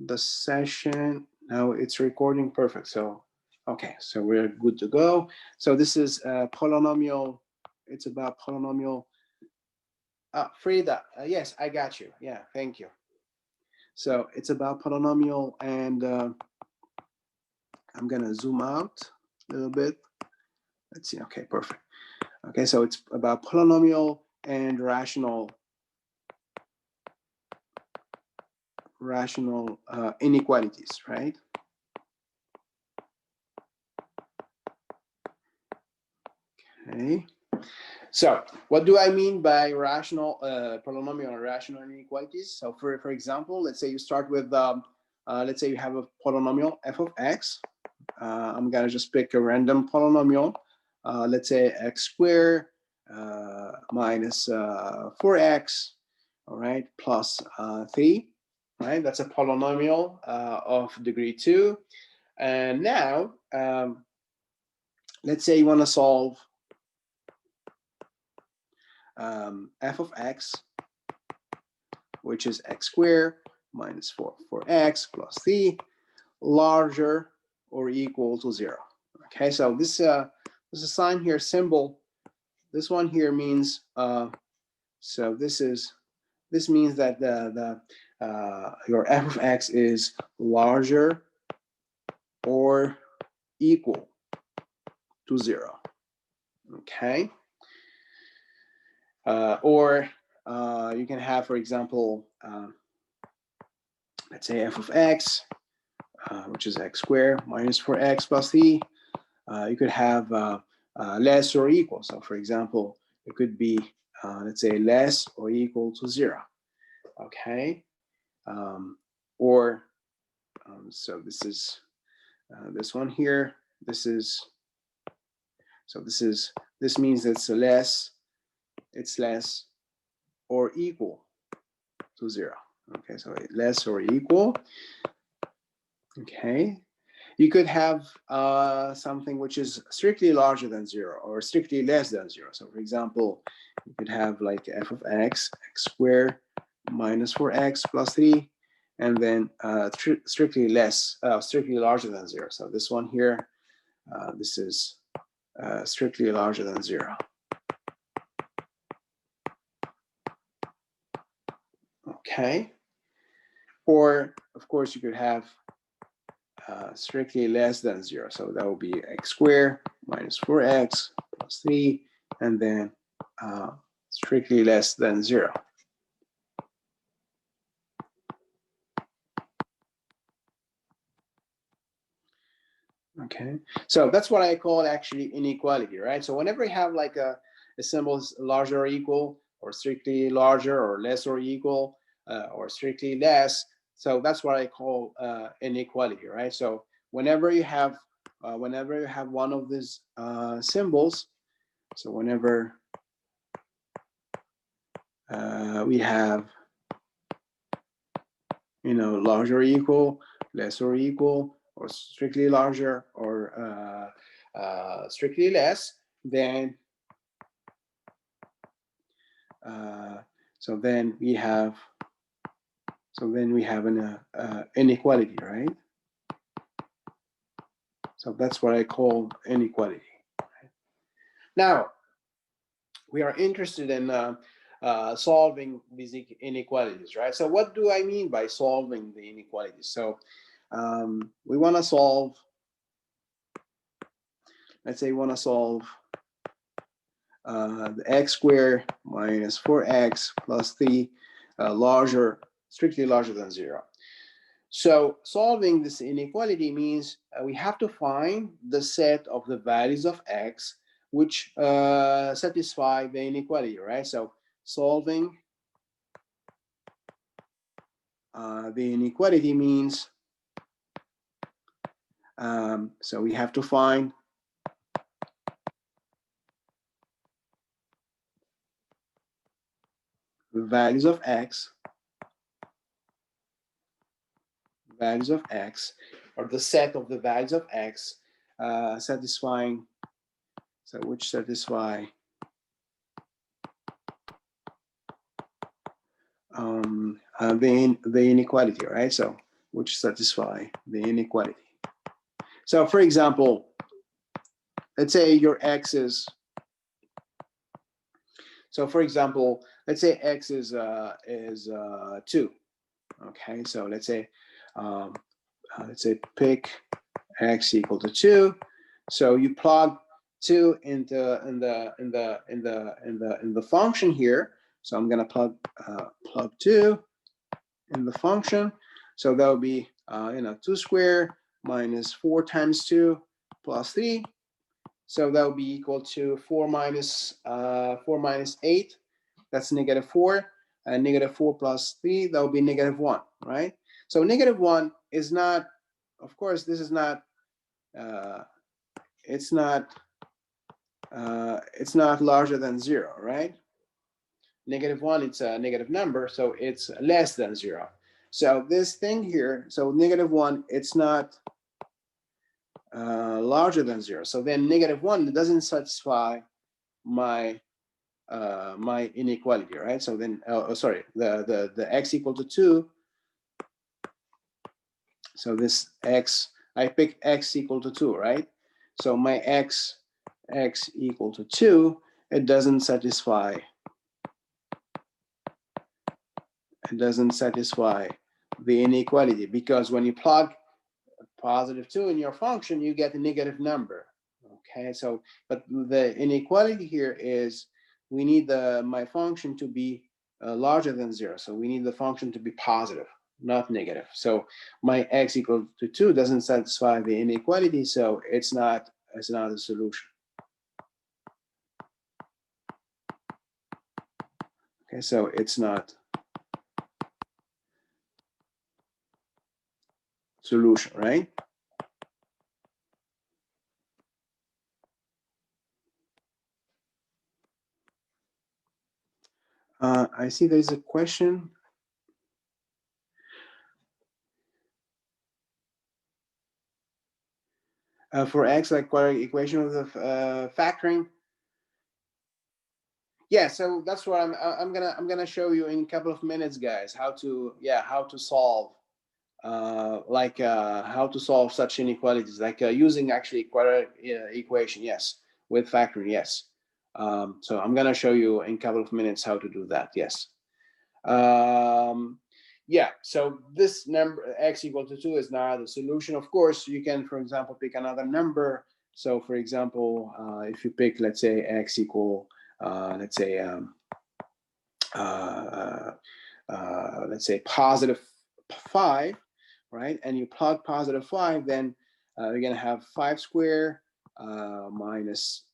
the session. Now it's recording perfect. So, okay, so we're good to go. So this is polynomial. It's about polynomial. Frida, yes, I got you. Yeah, thank you. So it's about polynomial, and I'm gonna zoom out a little bit. Let's see. Okay, perfect. Okay, so it's about polynomial and rational inequalities, right? Okay. So what do I mean by rational polynomial and rational inequalities? So for example, let's say you start with let's say you have a polynomial f of x. I'm gonna just pick a random polynomial. Let's say x squared minus 4x, all right, plus 3, right? That's a polynomial of degree 2. And now, let's say you want to solve f of x, which is x squared minus 4x plus 3, larger or equal to 0. Okay, so this is a sign here, symbol. This one here means so this means that your f of x is larger or equal to 0. Okay. Or you can have, for example, let's say f of x, which is x squared minus 4x plus 3. You could have less or equal. So, for example, it could be, let's say, less or equal to 0. Okay. Or so this is this one here. This means it's less or equal to 0. Okay, so less or equal. Okay, you could have something which is strictly larger than 0 or strictly less than 0. So for example, you could have like f of x squared minus 4x plus 3, and then strictly larger than 0. So this one here, this is strictly larger than 0. Okay. Or of course you could have strictly less than 0. So that would be x squared minus 4x plus 3, and then strictly less than 0. Okay, so that's what I call actually inequality, right? So whenever you have like a symbol larger or equal, or strictly larger, or less or equal, or strictly less, so that's what I call inequality, right? So whenever you have one of these symbols, so whenever we have, larger or equal, less or equal, or strictly larger, or strictly less, then so then we have an inequality, right? So that's what I call inequality. Now we are interested in solving these inequalities, right? So what do I mean by solving the inequalities? So we want to solve, let's say we want to solve the x squared minus 4x plus 3 strictly larger than 0. So solving this inequality means we have to find the set of the values of x which satisfy the inequality, right? So solving the inequality means so we have to find the values of x, or the set of the values of x satisfying, so which satisfy the inequality, right? So which satisfy the inequality. So for example, let's say your x is, so for example, let's say x is 2. Okay, so let's say pick x equal to 2. So you plug 2 into in the function here. So I'm gonna plug 2 in the function. So that will be 2 squared minus 4 times 2 plus 3. So that will be equal to 4 minus 8. That's negative 4. And negative 4 plus 3, that will be negative 1, right? So negative 1 is not, of course, this is not, it's not larger than 0, right? Negative 1, it's a negative number, so it's less than 0. So this thing here, so negative 1, it's not larger than 0. So then negative 1 doesn't satisfy my my inequality, right? So then, sorry, the x equal to 2. So this x, I pick x equal to 2, right? So my x equal to 2, it doesn't satisfy the inequality, because when you plug positive 2 in your function, you get a negative number. Okay, so but the inequality here is we need my function to be larger than 0. So we need the function to be positive, not negative. So my x equal to 2 doesn't satisfy the inequality, so it's not a solution. Okay, so it's not solution, right? I see there is a question. For x, like quadratic equation with the factoring. Yeah, so that's what I'm gonna show you in a couple of minutes, guys, how to solve how to solve such inequalities, like using actually quadratic equation, yes, with factoring, yes. So I'm gonna show you in a couple of minutes how to do that, yes. Yeah, so this number x equal to 2 is not the solution. Of course, you can, for example, pick another number. So for example, if you pick, let's say, x equal, let's say positive 5, right? And you plug positive 5, then you're gonna have 5 squared minus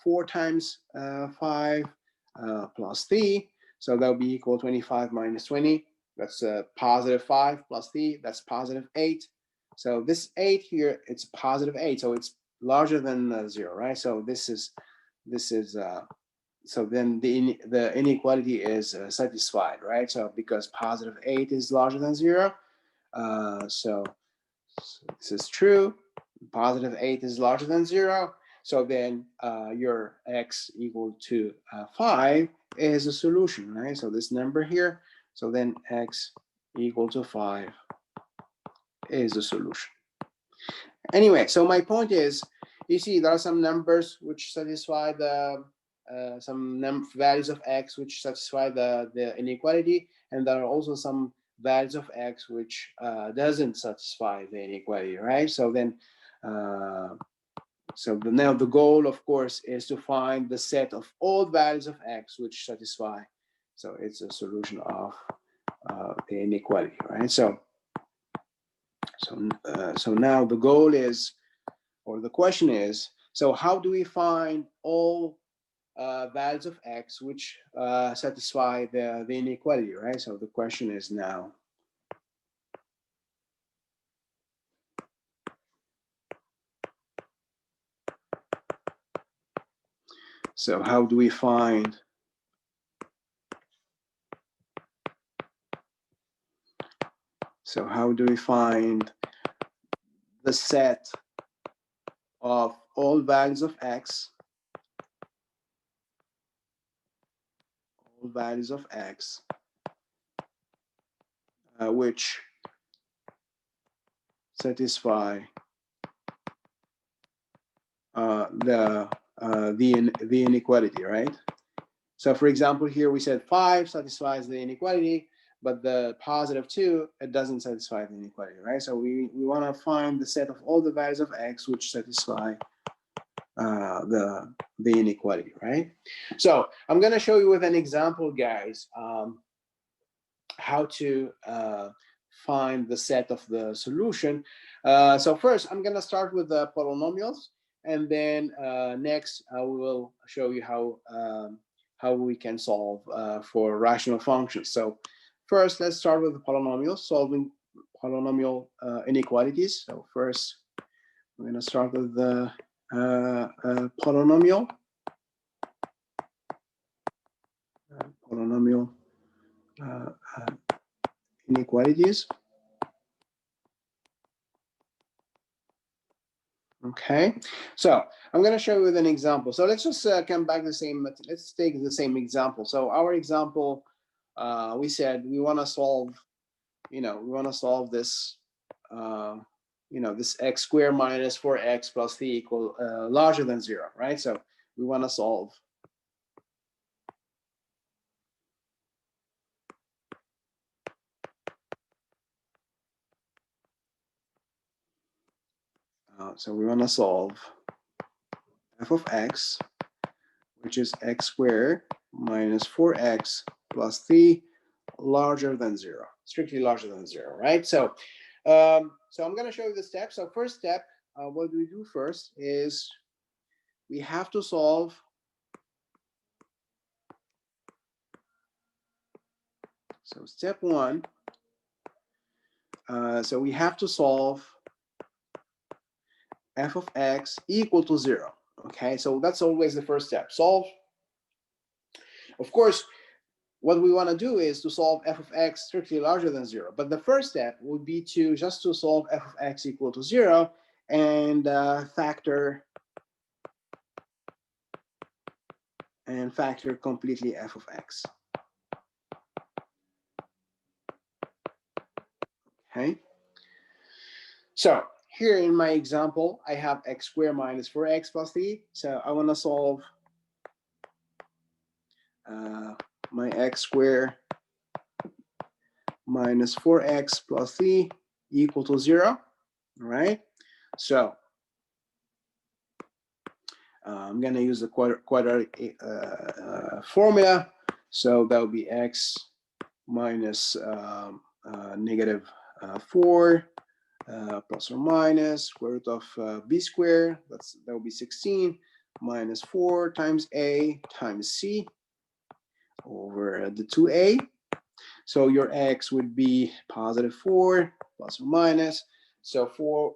4 times 5 plus 3. So that will be equal 25 minus 20. That's positive 5 plus 3. That's positive 8. So this 8 here, it's positive 8. So it's larger than 0, right? So this is so then the inequality is satisfied, right? So because positive 8 is larger than 0, so this is true. Positive 8 is larger than 0. So then your x equal to 5 is a solution, right? So this number here, so then x equal to 5 is a solution. Anyway, so my point is, you see there are some numbers which satisfy the some values of x which satisfy the inequality, and there are also some values of x which doesn't satisfy the inequality, right? So then now the goal, of course, is to find the set of all values of x which satisfy. So it's a solution of the inequality, right? So now the goal is, or the question is, so how do we find all values of x which satisfy the inequality, right? So the question is now, so how do we find the set of all values of x, which satisfy the inequality, right? So for example, here we said 5 satisfies the inequality, but the positive 2, it doesn't satisfy the inequality, right? So we want to find the set of all the values of x which satisfy the inequality, right? So I'm going to show you with an example, guys, how to find the set of the solution. So first, I'm going to start with the polynomials, and then next we will show you how we can solve for rational functions. So first, let's start with the polynomials, solving polynomial inequalities. So first, we're going to start with the polynomial inequalities. Okay, so I'm going to show you with an example. So let's just come back to the same. Let's take the same example. So our example, we said we want to solve, we want to solve this, this x squared minus 4x plus 3 equal larger than 0, right? So we want to solve f of x, which is x squared minus 4x plus 3 larger than 0, strictly larger than 0, right? So so I'm going to show you the steps. So first step, what we do first is we have to solve so step 1, so we have to solve f of x equal to 0. Okay, so that's always the first step, solve. Of course, what we want to do is to solve f of x strictly larger than 0. But the first step would be to just to solve f of x equal to 0 and factor completely f of x. Okay. So here in my example, I have x squared minus 4x plus 3. So I want to solve my x squared minus 4x plus 3 equal to 0. All right. So I'm going to use the quadratic formula. So that would be x minus negative 4 plus or minus square root of b squared. That will be 16 minus 4 times a times c over the 2a. So your x would be positive 4 plus or minus. So 4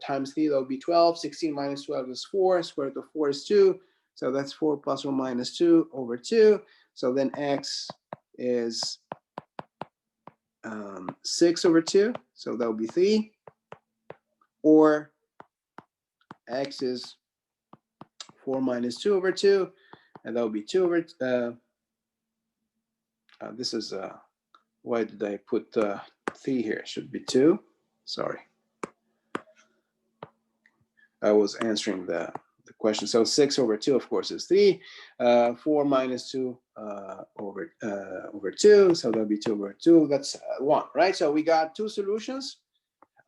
times 3, that would be 12. 16 minus 12 is 4. Square root of 4 is 2. So that's 4 plus or minus 2 over 2. So then x is 6 over 2. So that would be 3. Or x is 4 minus 2 over 2. And that would be 2 over... this is... why did I put 3 here? It should be 2. Sorry. I was answering the question. So 6 over 2, of course, is 3. 4 minus 2 over 2. So that'll be 2 over 2. That's 1, right? So we got two solutions.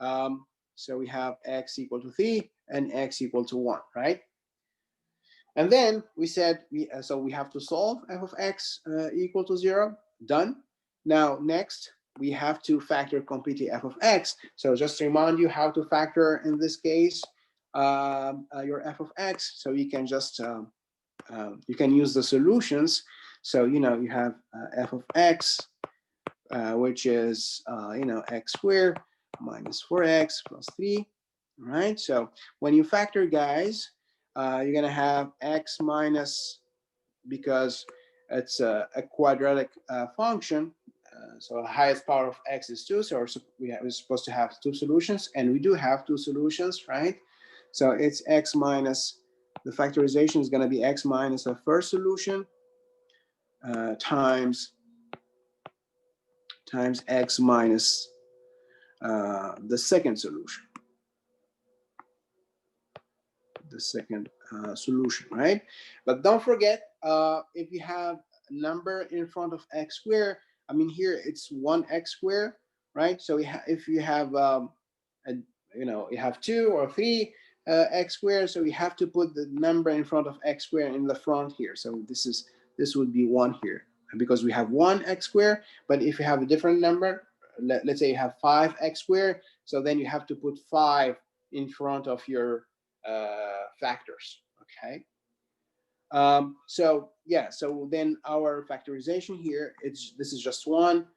So we have x equal to 3 and x equal to 1, right? And then we said, so we have to solve f of x equal to 0. Done. Now, next, we have to factor completely f of x. So just to remind you how to factor in this case your f of x. So you can just you can use the solutions. So you have f of x, which is x squared minus 4x plus 3. Right. So when you factor, guys, you're gonna have x minus, because it's a quadratic function. So the highest power of x is 2. So we're supposed to have two solutions, and we do have two solutions, right? So it's x minus, the factorization is going to be x minus the first solution times x minus the second solution. The second solution, right? But don't forget, if you have a number in front of x squared, I mean here it's 1x squared, right? So if you have you have 2 or 3 x squared, so you have to put the number in front of x squared in the front here. So this would be 1 here because we have 1x squared. But if you have a different number, let's say you have 5x squared, so then you have to put 5 in front of your factors. Okay. So yeah, so then our factorization here, this is just 1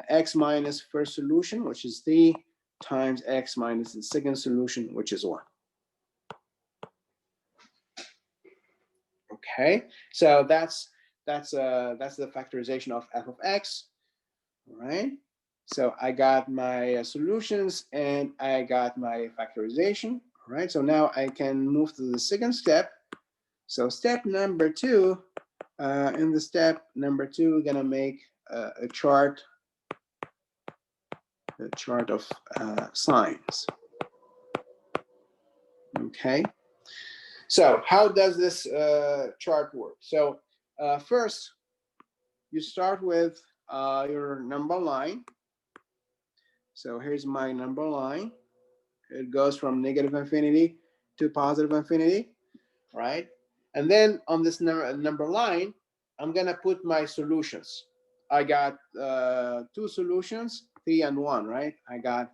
x minus first solution, which is 3, times x minus the second solution, which is 1. Okay, so that's the factorization of f of x. All right, so I got my solutions and I got my factorization. All right, so now I can move to the second step. So step number 2, in the step number 2, we're gonna make a chart of signs. Okay. So how does this chart work? So first, you start with your number line. So here's my number line. It goes from negative infinity to positive infinity, right? And then on this number line, I'm gonna put my solutions. I got 2 solutions, 3 and 1, right? I got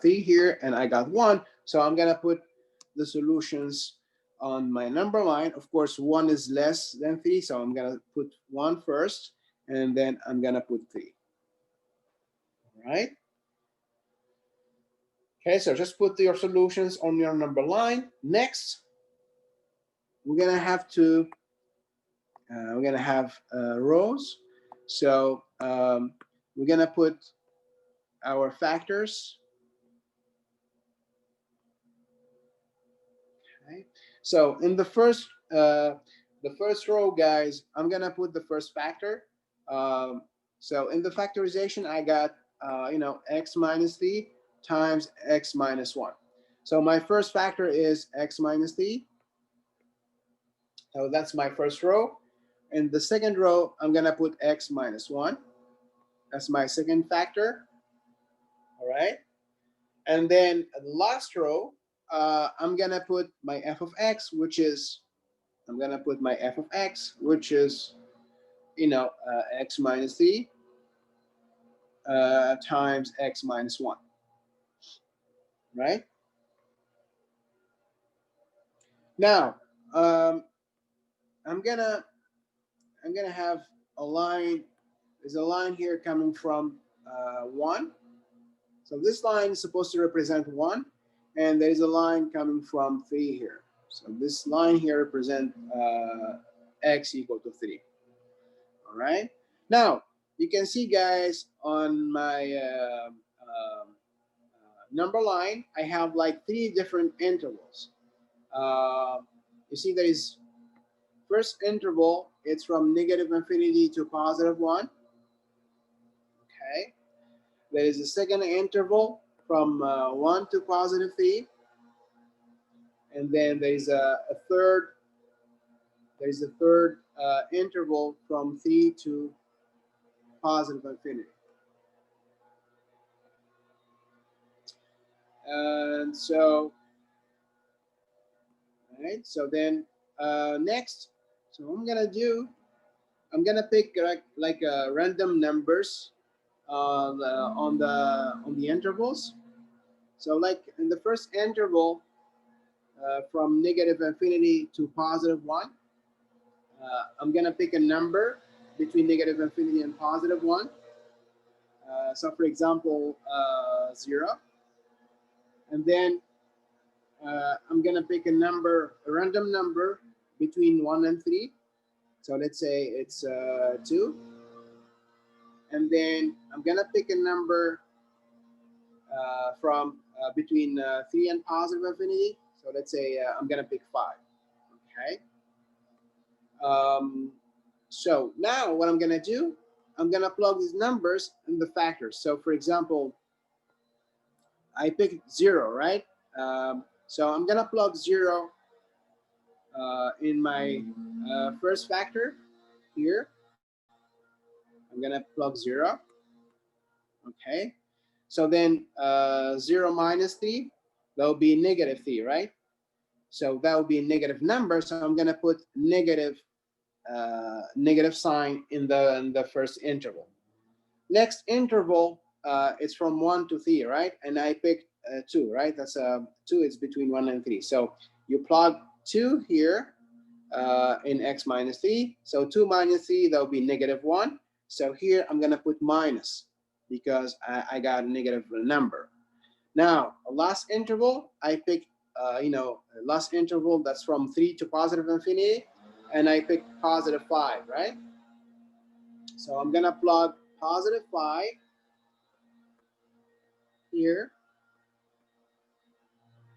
3 here and I got 1. So I'm gonna put the solutions on my number line. Of course, 1 is less than 3, so I'm gonna put 1 first, and then I'm gonna put 3. All right. Okay, so just put your solutions on your number line. Next, we're gonna have rows. So we're gonna put our factors. Okay. So in the first row, guys, I'm gonna put the first factor. So in the factorization, I got x minus 3 times x minus 1. So my first factor is x minus 3. So that's my first row. In the second row, I'm gonna put x minus 1. That's my second factor. All right. And then the last row, I'm gonna put my f of x, which is x minus 3 times x minus 1, right? Now, I'm gonna have a line. There's a line here coming from 1. So this line is supposed to represent 1, and there's a line coming from 3 here. So this line here represents x equal to 3. All right. Now you can see, guys, on my number line, I have like 3 different intervals. You see, there is first interval. It's from negative infinity to positive 1. Okay. There is a second interval from 1 to positive 3, and then there's a third. There's a third interval from 3 to positive infinity. And so, all right. So then next, so what I'm gonna do, I'm gonna pick like random numbers on the intervals. So like in the first interval, from negative infinity to positive 1, I'm gonna pick a number between negative infinity and positive 1. So for example, 0. And then I'm gonna pick a random number between 1 and 3. So let's say it's 2. And then I'm gonna pick a number from between 3 and positive infinity. So let's say I'm gonna pick 5. Okay. So now what I'm gonna do, I'm gonna plug these numbers in the factors. So for example, I picked 0, right? So I'm gonna plug 0 in my first factor here. I'm gonna plug 0. Okay. So then 0 minus 3, that will be negative 3, right? So that will be a negative number. So I'm gonna put negative sign in the first interval. Next interval is from 1 to 3, right? And I picked 2, right? That's 2 is between 1 and 3. So you plug 2 here in x minus 3. So 2 minus 3, that will be negative 1. So here I'm gonna put minus because I got a negative number. Now, last interval, I pick, last interval that's from 3 to positive infinity, and I pick positive 5, right? So I'm gonna plug positive 5 here,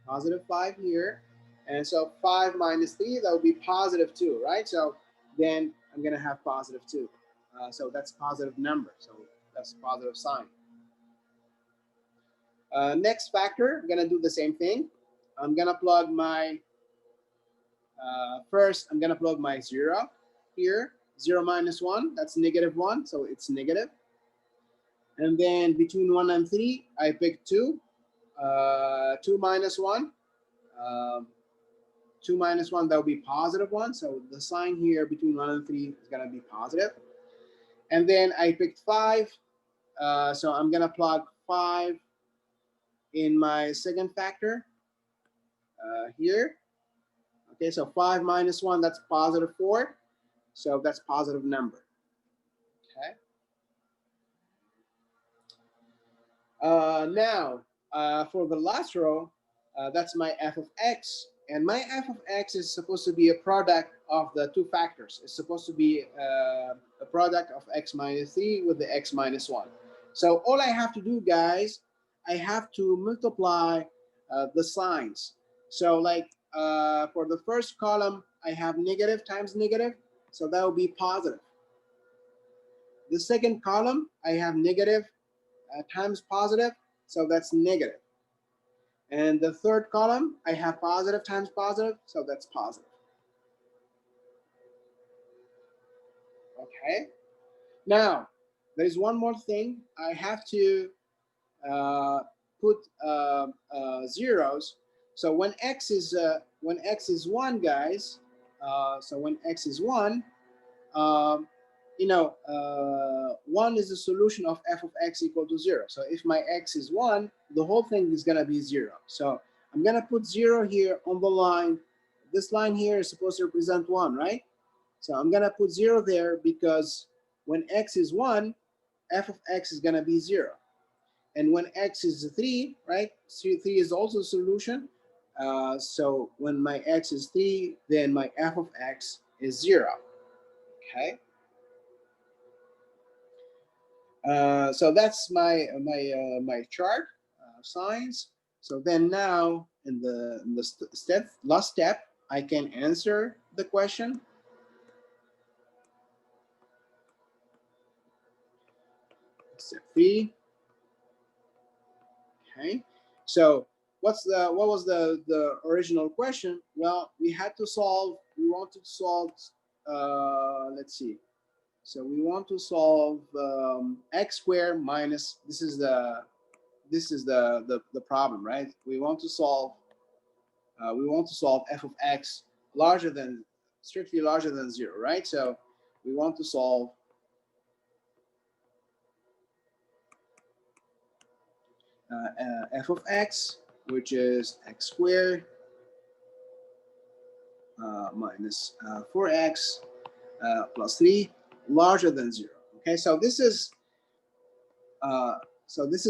positive 5 here, and so 5 minus 3, that would be positive 2, right? So then I'm gonna have positive 2. So that's positive number, so that's positive sign. Next factor, I'm gonna do the same thing. I'm gonna plug my, first I'm gonna plug my 0 here. 0 minus 1, that's negative 1, so it's negative. And then between 1 and 3, I pick 2. 2 minus 1, 2 minus 1, that will be positive 1. So the sign here between 1 and 3 is gonna be positive. And then I picked 5. So I'm gonna plug 5 in my second factor here. Okay, so 5 minus 1, that's positive 4. So that's positive number. Okay. Now, for the last row, that's my f of x. And my f of x is supposed to be a product of the two factors. It's supposed to be a product of x minus 3 with the x minus 1. So all I have to do, guys, I have to multiply the signs. So like for the first column, I have negative times negative. So that will be positive. The second column, I have negative times positive, so that's negative. And the third column, I have positive times positive, so that's positive. Okay. Now, there's one more thing. I have to put zeros. So when x is 1, guys. So when x is 1, 1 is the solution of f of x equal to 0. So if my x is 1, the whole thing is gonna be 0. So I'm gonna put 0 here on the line. This line here is supposed to represent 1, right? So I'm gonna put 0 there because when x is 1, f of x is gonna be 0. And when x is 3, right? 3 is also a solution. So when my x is 3, then my f of x is 0. Okay. So that's my chart signs. So then now in the last step, I can answer the question. Step 3. Okay. So what was the original question? Well, we wanted to solve. Let's see. So we want to solve x squared minus, this is the problem, right? We want to solve f of x strictly larger than 0, right? So we want to solve f of x, which is x squared minus 4x plus 3 larger than 0. Okay, so this is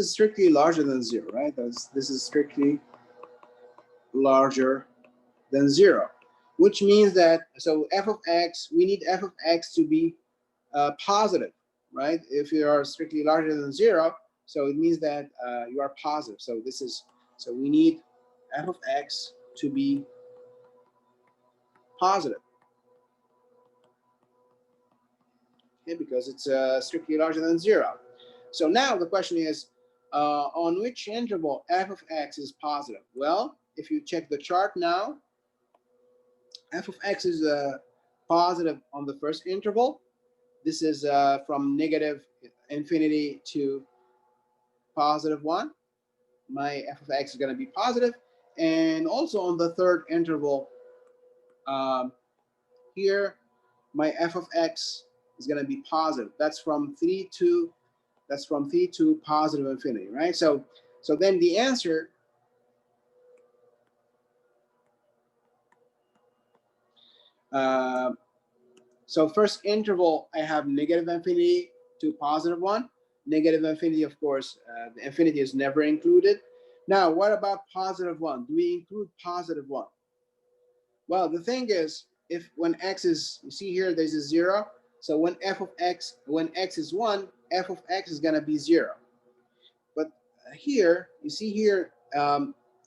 strictly larger than 0, right? This is strictly larger than 0, which means that, so f of x, we need f of x to be positive, right? If you are strictly larger than 0, so it means that you are positive. So we need f of x to be positive. okay, because it's strictly larger than 0. So now the question is, on which interval f of x is positive? Well, if you check the chart now, f of x is positive on the first interval. This is from negative infinity to positive 1. My f of x is going to be positive. And also on the third interval, here, my f of x is going to be positive. That's from 3 to positive infinity, right? So then the answer, so first interval, I have negative infinity to positive 1. Negative infinity, of course, the infinity is never included. Now, what about positive 1? Do we include positive 1? Well, the thing is, if when x is, you see here, there's a 0. So when x is 1, f of x is going to be 0. But here, you see here,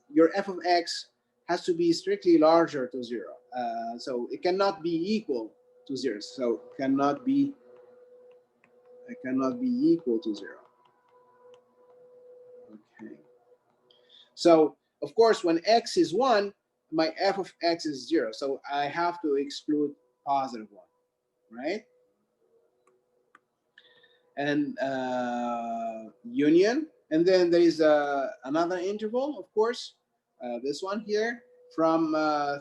your f of x has to be strictly larger to 0. So it cannot be equal to 0. So it cannot be equal to 0. Okay. So of course, when x is 1, my f of x is 0. So I have to exclude positive 1, right? And union. And then there is another interval, of course, this one here, from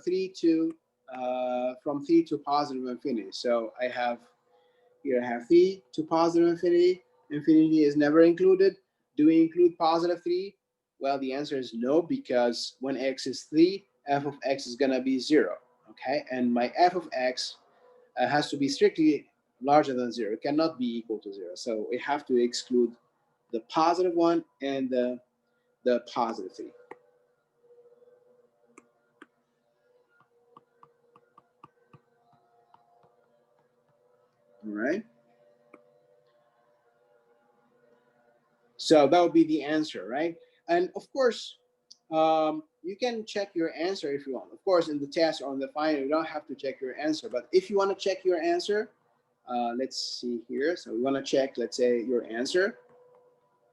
3 to positive infinity. So I have 3 to positive infinity. Infinity is never included. Do we include positive 3? Well, the answer is no, because when x is 3, f of x is going to be 0. Okay, and my f of x has to be strictly larger than 0. It cannot be equal to 0. So we have to exclude the positive 1 and the positive 3. All right. So that would be the answer, right? And of course, you can check your answer if you want. Of course, in the test or in the final, you don't have to check your answer. But if you want to check your answer, let's see here. So we want to check, let's say, your answer.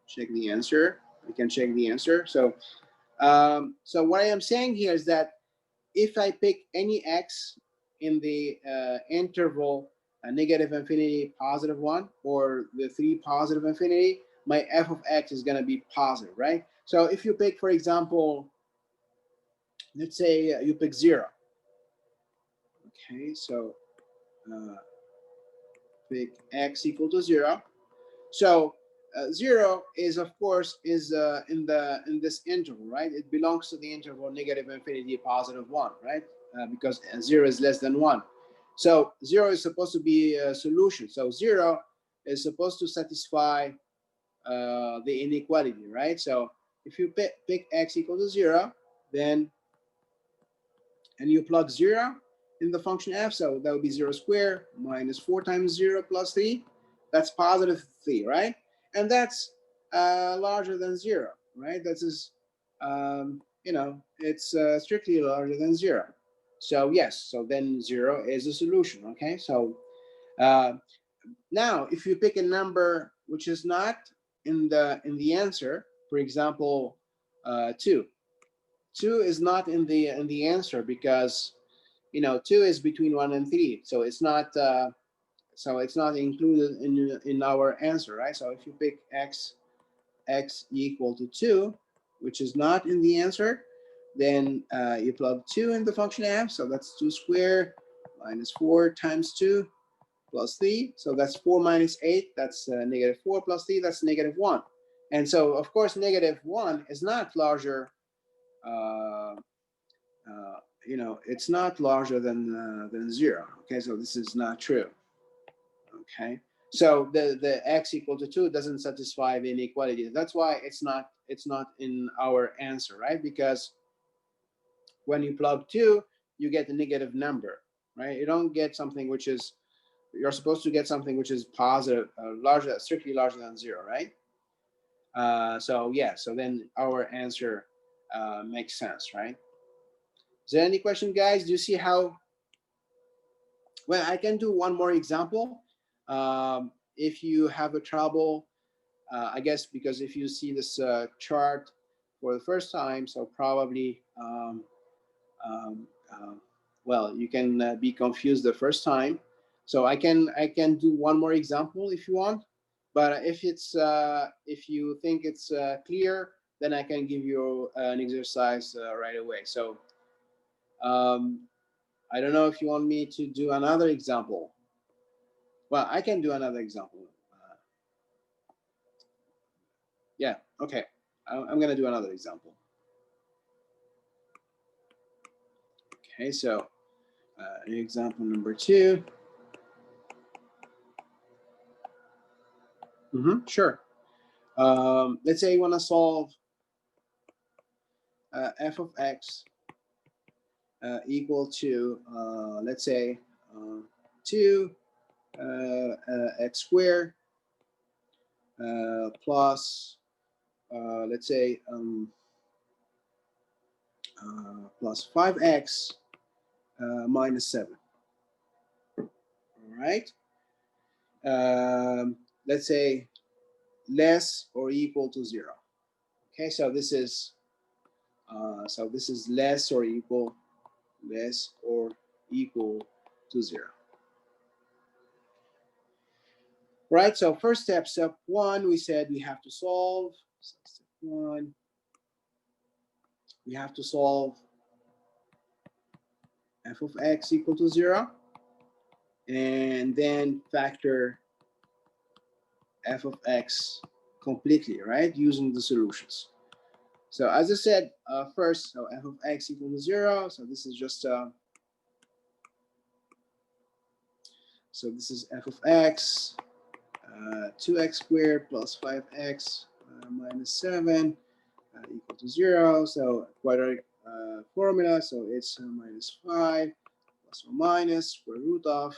Check the answer. We can check the answer. So what I am saying here is that if I pick any x in the interval negative infinity, positive 1, or the 3 positive infinity, my f of x is going to be positive, right? So if you pick, for example, let's say you pick 0. Okay, so pick x equal to 0. So 0 is, of course, is in this interval, right? It belongs to the interval negative infinity, positive 1, right? Because 0 is less than 1. So 0 is supposed to be a solution. So 0 is supposed to satisfy the inequality, right? So if you pick x equal to 0, then, and you plug 0 in the function f, so that would be 0 squared minus 4 times 0 plus 3. That's positive 3, right? And that's larger than 0, right? That is, it's strictly larger than 0. So yes, so then 0 is a solution, okay? So now, if you pick a number which is not in the answer, for example, 2. 2 is not in the answer because 2 is between 1 and 3, so it's not included in our answer, right? So if you pick x equal to 2, which is not in the answer, then you plug 2 in the function f, so that's 2 squared minus 4 times 2 plus 3, so that's 4 minus 8, that's negative 4 plus 3, that's negative 1. And so, of course, negative 1 is not larger, it's not larger than 0. Okay, so this is not true. Okay, so the x equal to 2 doesn't satisfy the inequality. That's why it's not in our answer, right? Because when you plug 2, you get a negative number, right? You don't get something which is, you're supposed to get something which is positive, strictly larger than 0, right? So yeah, so then our answer makes sense, right? Is there any question, guys? Do you see how? Well, I can do one more example. If you have a trouble, I guess because if you see this chart for the first time, so probably um, well, you can be confused the first time. So I can do one more example if you want, but if you think it's clear, then I can give you an exercise right away. So um, I don't know if you want me to do another example. Well, I can do another example. Yeah, okay. I'm gonna do another example. Okay, so example number 2. Sure. Let's say you want to solve f of x equal to, let's say, 2 x squared plus, let's say, plus 5x minus 7. All right. Let's say less or equal to 0. Okay, so this is less or equal to 0. Right, so first step 1, we said we have to solve. So step 1, we have to solve f of x equal to 0, and then factor f of x completely, right, using the solutions. So as I said, first, so f of x equal to 0. So this is just so this is f of x, 2x squared plus 5x minus 7 equal to 0. So quadratic formula. So it's minus 5 plus or minus square root of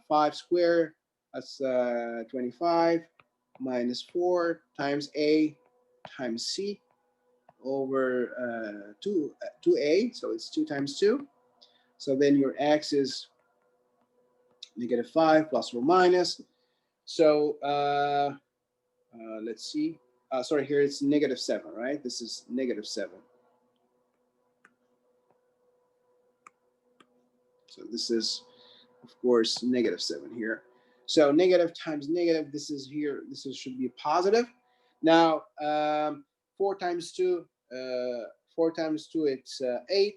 5 squared. That's 25 minus 4 times a times c over 2a. So it's 2 times 2. So then your x is negative 5 plus or minus. So let's see. Sorry, here it's negative 7, right? This is negative 7. So this is, of course, negative 7 here. So negative times negative, this is here, should be positive. Now, 4 times 2, 4 times 2, it's 8.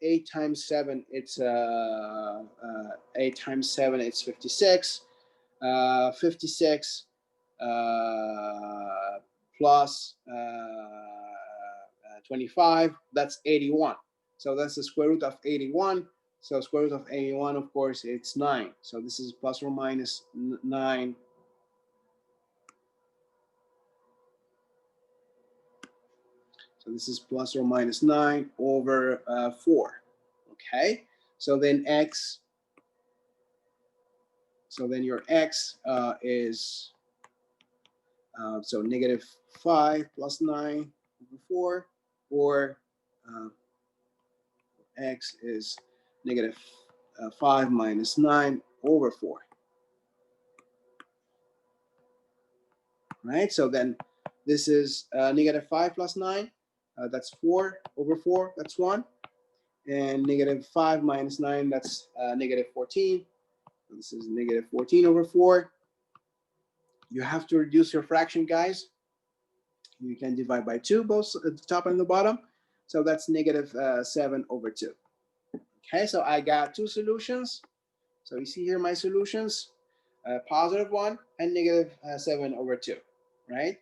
8 times 7, it's 8 times 7, it's 56. 56 plus 25, that's 81. So that's the square root of 81. So square root of 81, of course, it's 9. So this is plus or minus 9. So this is plus or minus 9 over 4. Okay. So then x. So then your x is so negative 5 plus 9 over 4, or x is negative 5 minus 9 over 4. Right, so then this is negative 5 plus 9, that's 4 over 4, that's 1. And negative 5 minus 9, that's negative 14. So this is negative 14 over 4. You have to reduce your fraction, guys. You can divide by 2, both at the top and the bottom. So that's negative 7 over 2. Okay, so I got 2 solutions. So you see here my solutions, positive 1 and negative 7 over 2, right?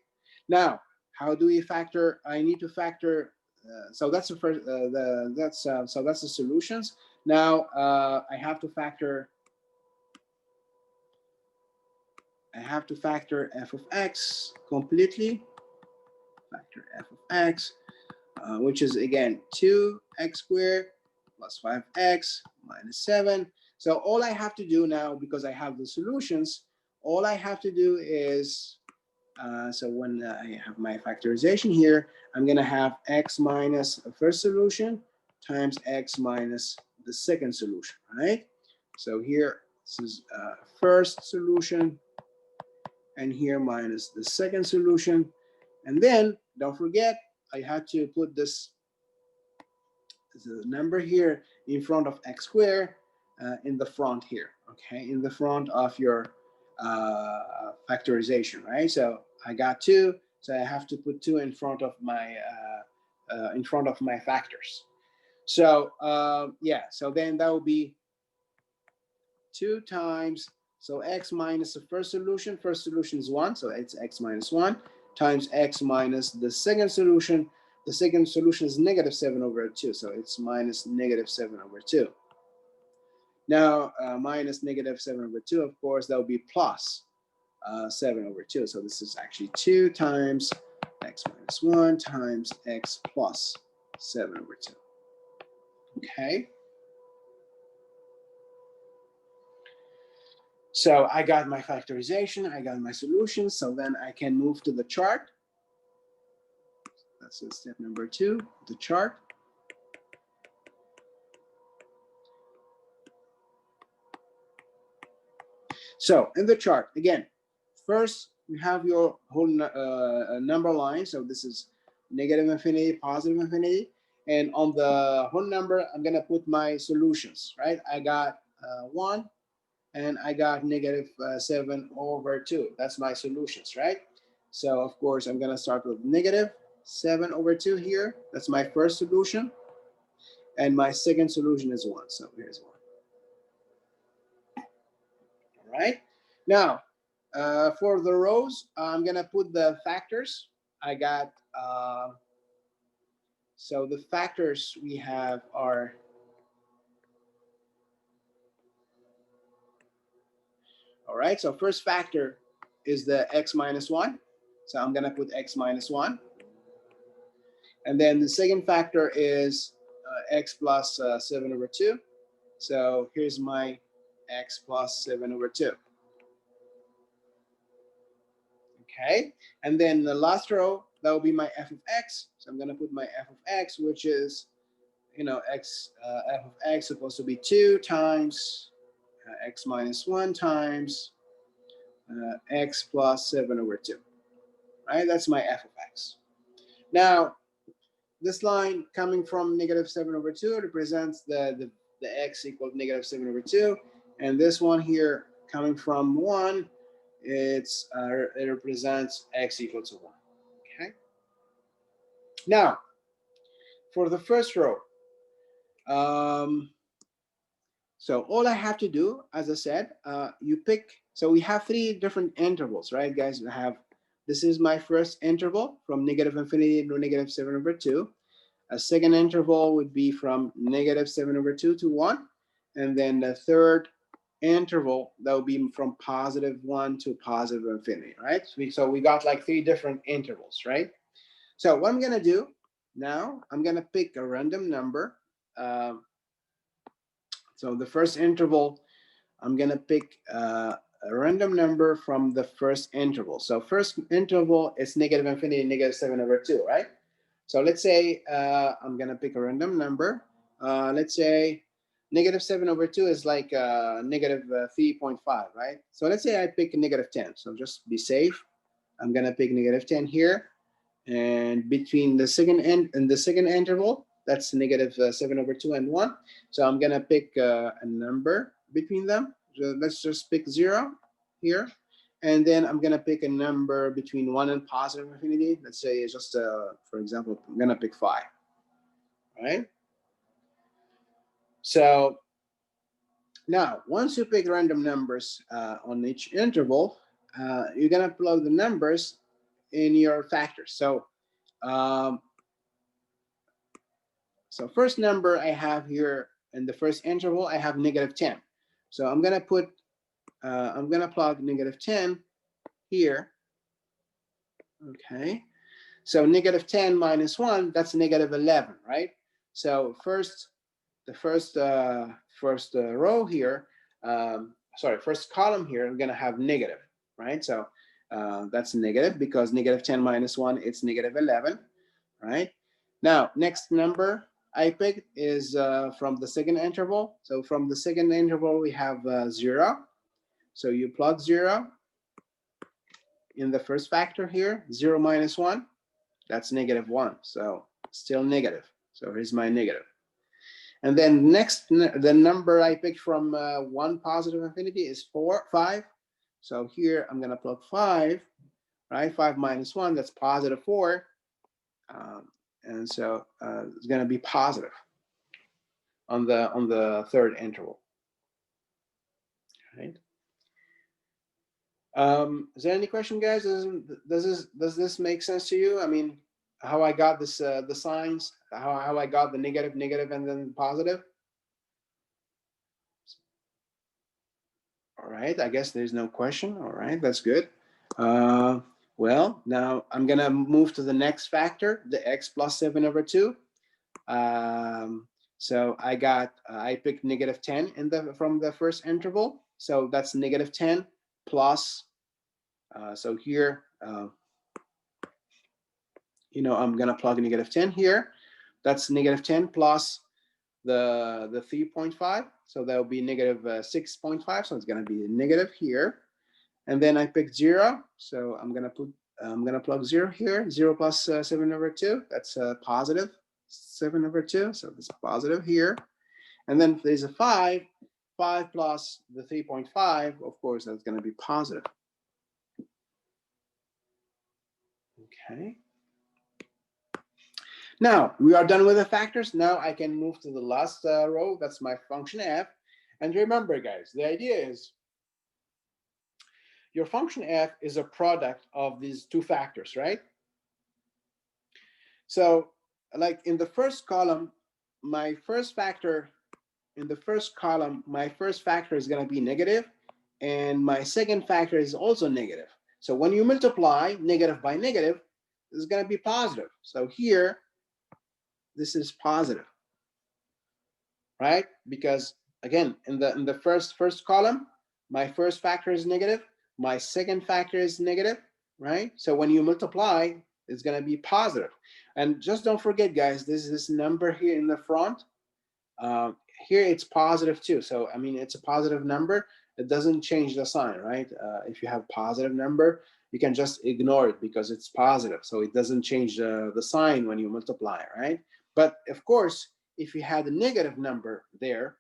Now, how do we factor? I need to factor. So that's the first. So that's the solutions. Now I have to factor. I have to factor f of x completely. Factor f of x, which is again 2x squared plus 5x minus 7. So all I have to do now, because I have the solutions, all I have to do is, so when I have my factorization here, I'm going to have x minus the first solution times x minus the second solution, right? So here This is first solution, and here minus the second solution. And then don't forget, I had to put this the number here in front of x squared in the front here, okay, in the front of your factorization, right? So I got 2, so I have to put 2 in front of my factors. So yeah, so then that will be 2 times, so x minus the first solution is 1, so it's x minus 1, times x minus the second solution. The second solution is negative 7 over 2, so it's minus negative 7 over 2. Now, minus negative 7 over 2, of course, that will be plus 7 over 2. So this is actually 2 times x minus 1 times x plus 7 over 2. Okay. So I got my factorization, I got my solution, so then I can move to the chart. That's step number 2, the chart. So in the chart, again, first you have your whole number line. So this is negative infinity, positive infinity. And on the whole number, I'm going to put my solutions, right? I got 1 and I got negative 7 over 2. That's my solutions, right? So of course, I'm going to start with negative 7 over 2 here. That's my first solution. And my second solution is 1. So here's 1. All right. Now, for the rows, I'm going to put the factors. I got, so the factors we have are, all right, so first factor is the x minus 1. So I'm going to put x minus 1. And then the second factor is x plus 7 over 2. So here's my x plus 7 over 2. Okay, and then the last row, that will be my f of x. So I'm going to put my f of x, which is, you know, x f of x supposed to be 2 times x minus 1 times x plus 7 over 2. Right, that's my f of x. Now, this line coming from negative 7 over 2 represents the x equal to negative 7 over 2. And this one here coming from 1, it represents x equal to 1. Okay. Now, for the first row, so all I have to do, as I said, you pick, so we have 3 different intervals, right, guys? We have, this is my first interval from negative infinity to negative 7 over 2. A second interval would be from negative 7 over 2 to 1. And then the third interval, that would be from positive 1 to positive infinity, right? So we got like 3 different intervals, right? So what I'm going to do now, I'm going to pick a random number. So the first interval, I'm going to pick a random number from the first interval. So first interval is negative infinity, negative 7 over 2, right? So let's say I'm going to pick a random number. Let's say negative 7 over 2 is like negative 3.5, right? So let's say I pick negative 10. So just be safe. I'm going to pick negative 10 here. And between the second and the second interval, that's negative 7 over 2 and 1. So I'm going to pick a number between them. So let's just pick 0 here. And then I'm going to pick a number between 1 and positive infinity. Let's say just, for example, I'm going to pick 5. Right? So now, once you pick random numbers on each interval, you're going to plug the numbers in your factors. So first number I have here in the first interval, I have negative 10. So I'm going to put, I'm going to plug negative 10 here. Okay. So negative 10 minus 1, that's negative 11, right? So the first row here, first column here, I'm going to have negative, right? So that's negative because negative 10 minus 1, it's negative 11, right? Now, next number I picked is from the second interval. So from the second interval, we have 0. So you plug 0 in the first factor here. 0 minus 1, that's -1. So still negative. So here's my negative. And then next, the number I picked from 1 positive infinity is 5. So here I'm going to plug 5, right? 5 minus 1, that's positive 4. And so it's going to be positive on the third interval. Right? Is there any question, guys? Does this make sense to you? I mean, how I got this the signs, how I got the negative, and then positive. All right, I guess there's no question. All right, that's good. Well, now I'm gonna move to the next factor, the x plus 7/2. So I picked -10 from the first interval. So that's -10 plus. So here, I'm gonna plug -10 here. That's -10 plus the 3.5. So that will be -6.5. So it's gonna be negative here. And then I picked 0. So I'm gonna plug 0 here. 0 plus 7/2. That's positive 7/2. So it's positive here. And then if there's a 5 plus the 3.5, of course, that's going to be positive. Okay. Now we are done with the factors. Now I can move to the last row. That's my function f. And remember, guys, the idea is your function f is a product of these two factors, right? So like in the first column, my first factor is going to be negative, and my second factor is also negative. So when you multiply negative by negative, this is going to be positive. So here, this is positive, right? Because again, in the first column, my first factor is negative, my second factor is negative, right? So when you multiply, it's going to be positive. And just don't forget, guys, this number here in the front. Here it's positive too. So I mean, it's a positive number. It doesn't change the sign, right? If you have positive number, you can just ignore it because it's positive. So it doesn't change the sign when you multiply, right? But of course, if you had a negative number there,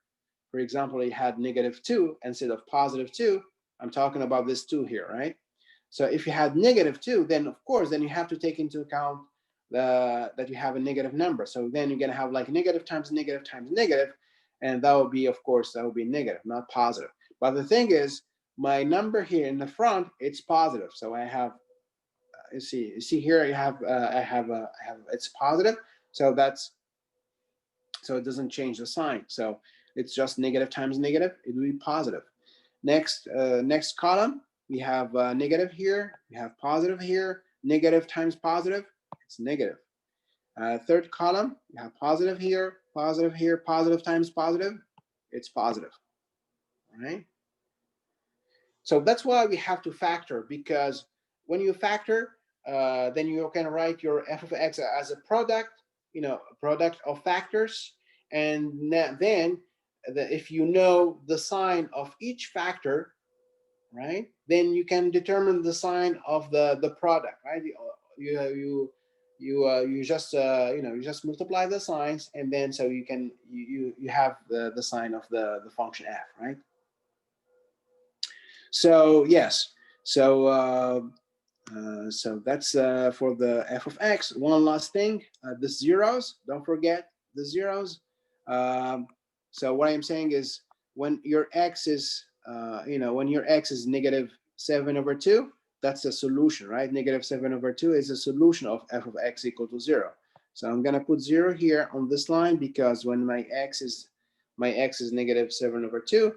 for example, you had -2 instead of +2, I'm talking about this 2 here, right? So if you had -2, then of course, then you have to take into account that you have a negative number. So then you're going to have like negative times negative times negative, and that will be, of course, that will be negative, not positive. But the thing is, my number here in the front, it's positive. So I have, you see here, I have it's positive. So it doesn't change the sign. So it's just negative times negative. It will be positive. Next column, we have negative here. We have positive here. Negative times positive, it's negative. Third column, you have positive here, positive times positive, it's positive. All right. So that's why we have to factor, because when you factor, then you can write your f of x as a product, a product of factors. And then if you know the sign of each factor, right, then you can determine the sign of the product, right? You just you just multiply the signs, and then so you have the sign of the function f, right? So yes, so that's for the f of x. One last thing, the zeros. Don't forget the zeros. So what I'm saying is, when your x is when your x is -7/2, that's a solution, right? -7/2 is a solution of f of x equal to 0. So I'm gonna put 0 here on this line, because when my x is -7/2,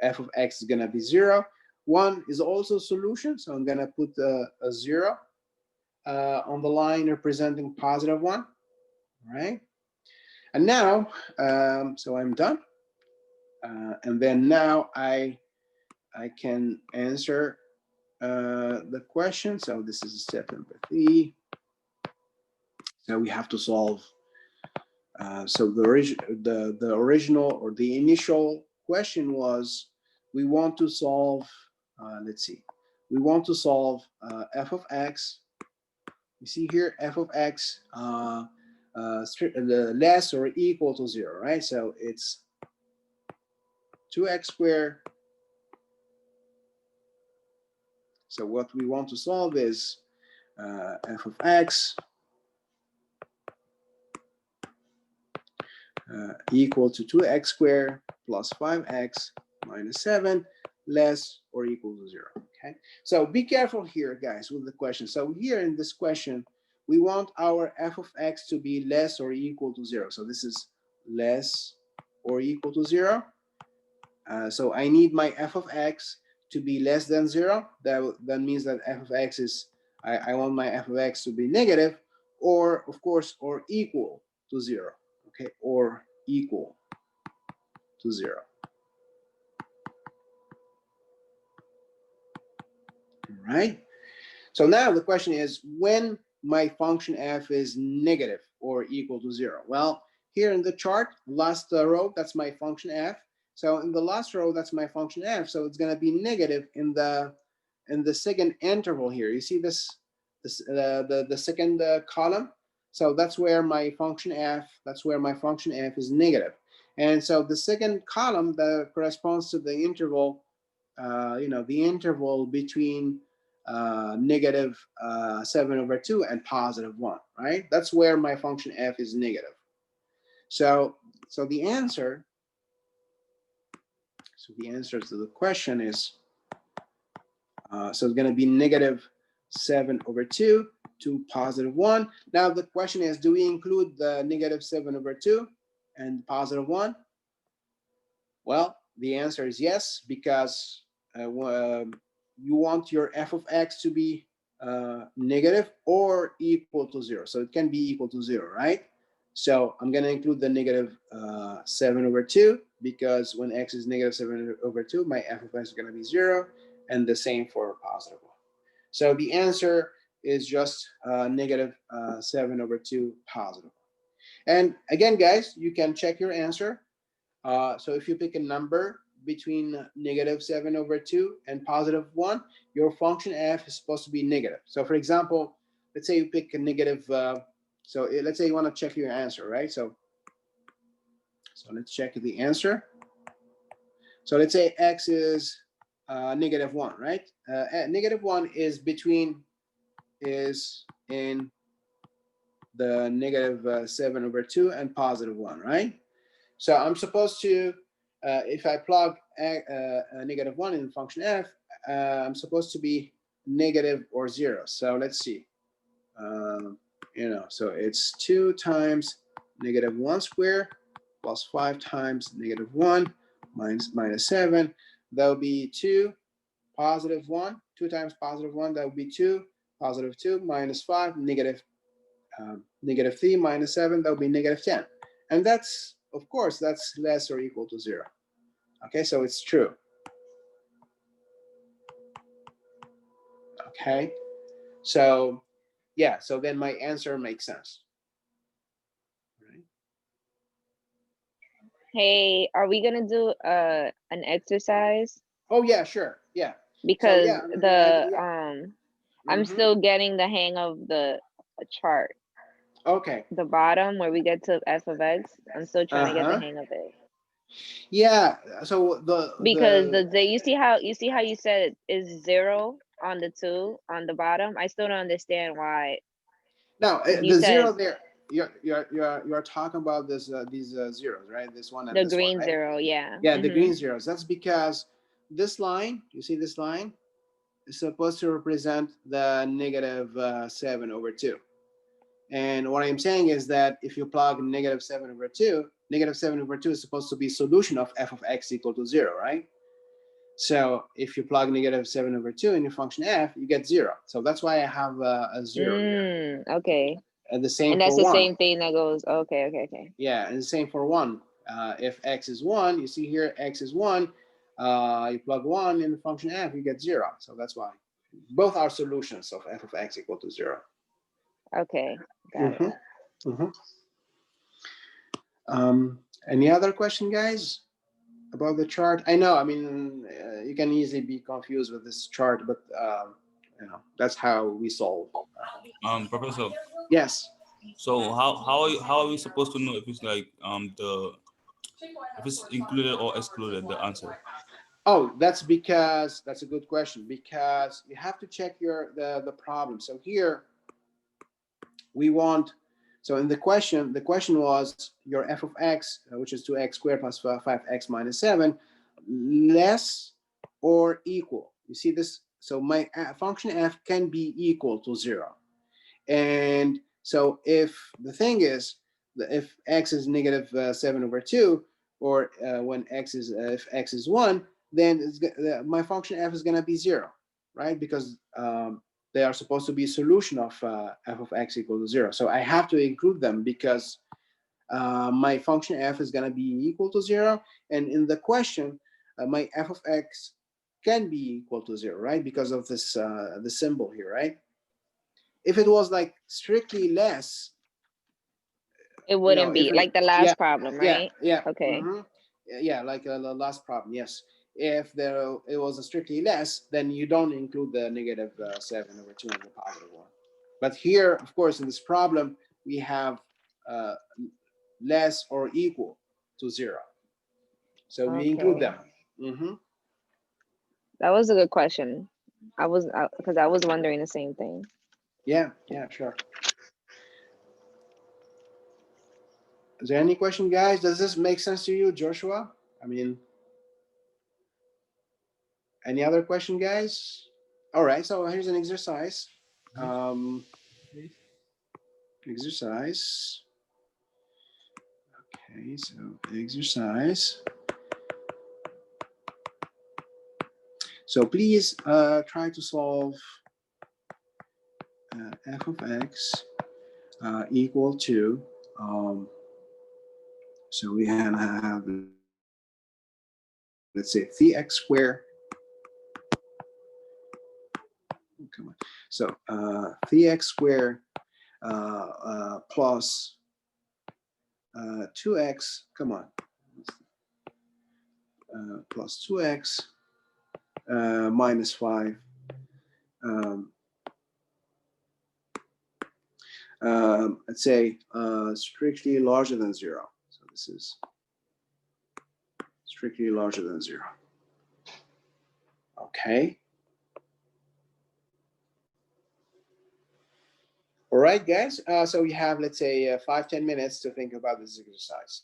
f of x is gonna be 0. 1 is also a solution, so I'm gonna put a 0 on the line representing +1, right? And now, so I'm done. And then now I can answer the question. So this is step number 3. So we have to solve So the original or the initial question was, we want to solve, let's see, we want to solve f of x. You see here, f of x less or equal to 0, right? So it's 2x squared. So what we want to solve is f of x equal to 2x squared plus 5x minus 7 less or equal to 0. Okay, so be careful here, guys, with the question. So here in this question, we want our f of x to be less or equal to 0. So this is less or equal to 0. So I need my f of x to be less than 0. That means that f of x is, I want my f of x to be negative, or of course, or equal to 0. Okay, or equal to 0. All right. So now the question is, when my function f is negative or equal to 0? Well, here in the chart, last row, that's my function f. So in the last row, that's my function f. So it's going to be negative in the second interval here. You see this the second column. So that's where my function f. That's where my function f is negative. And so the second column that corresponds to the interval, the interval between negative 7/2 and positive 1, right? That's where my function f is negative. So the answer to the question is, so it's going to be negative 7/2 to positive 1. Now the question is, do we include the negative 7/2 and positive 1? Well, the answer is yes, because you want your f of x to be negative or equal to 0. So it can be equal to 0, right? So I'm going to include the negative 7/2, because when x is negative 7/2, my f of x is going to be 0, and the same for positive 1. So the answer is just negative 7/2 positive. And again, guys, you can check your answer. So if you pick a number between negative 7/2 and positive 1, your function f is supposed to be negative. So for example, let's say you pick a negative, so let's say you want to check your answer, right? So let's check the answer. So let's say x is negative 1, right? Negative 1 is in the negative 7/2 and positive 1, right? So I'm supposed to, if I plug negative 1 in function f, I'm supposed to be negative or 0. So let's see. So it's 2 times negative 1 squared plus 5 times negative 1 minus 7. That will be 2 positive 1. 2 times positive 1, that would be 2. Positive 2 minus 5, negative 3 minus 7, that would be negative 10. And that's, of course, that's less or equal to 0. Okay, so it's true. Okay, so yeah, so then my answer makes sense. Right. Hey, are we gonna do an exercise? Oh yeah, sure, yeah. Because so, yeah, I'm still getting the hang of the chart. Okay. The bottom where we get to f of x, I'm still trying to get the hang of it. Yeah. So because the you see how you said it is 0 on the 2 on the bottom. I still don't understand why. Now the 0 there. You're talking about these zeros, right? This one and the this green one, right? 0, yeah. Yeah, the green zeros. That's because this line, you see this line, is supposed to represent the negative 7/2. And what I'm saying is that if you plug negative 7/2, negative 7/2 is supposed to be solution of f of x equal to 0, right? So if you plug negative 7/2 in your function f, you get 0. So that's why I have a 0 here. Okay. And the same and that's for the 1. same thing that goes, okay. Yeah, and the same for 1. If x is 1, you see here x is 1, you plug 1 in the function f, you get 0. So that's why. Both are solutions of f of x equal to 0. Okay, got it. Any other question, guys, about the chart? I know, I mean, you can easily be confused with this chart, but that's how we solve. Professor. Yes. So how are we supposed to know if it's like the if it's included or excluded the answer? Oh, that's because that's a good question, because you have to check the problem. So here we want, so in the question was your f of x, which is 2x squared plus 5x minus 7, less or equal. You see this? So my function f can be equal to 0. And so if the thing is, if x is negative 7 over 2, or when x is, if x is 1, then my function f is going to be 0, right? Because they are supposed to be a solution of f of x equal to 0. So I have to include them because my function f is going to be equal to 0. And in the question, my f of x can be equal to 0, right? Because of this the symbol here, right? If it was like strictly less, It wouldn't if be it, like the yeah, last problem, yeah, right? yeah, Okay. yeah, like the last problem, yes. If there it was a strictly less, then you don't include the negative 7 over 2 and the positive 1. But here, of course, in this problem, we have uh, less or equal to 0. So we include Okay. them. Mm-hmm. That was a good question. I was because I was wondering the same thing. Yeah, yeah, sure. Is there any question, guys? Does this make sense to you, Joshua? I mean, any other question, guys? All right, so here's an exercise. Exercise. Okay, so exercise. So please try to solve f of x equal to, so we have, let's say, 3x squared. Come on. So 3x squared plus 2x, come on, plus 2x minus 5. Let's say strictly larger than 0. So this is strictly larger than 0. Okay. All right, guys. So we have, let's say, 5-10 minutes to think about this exercise.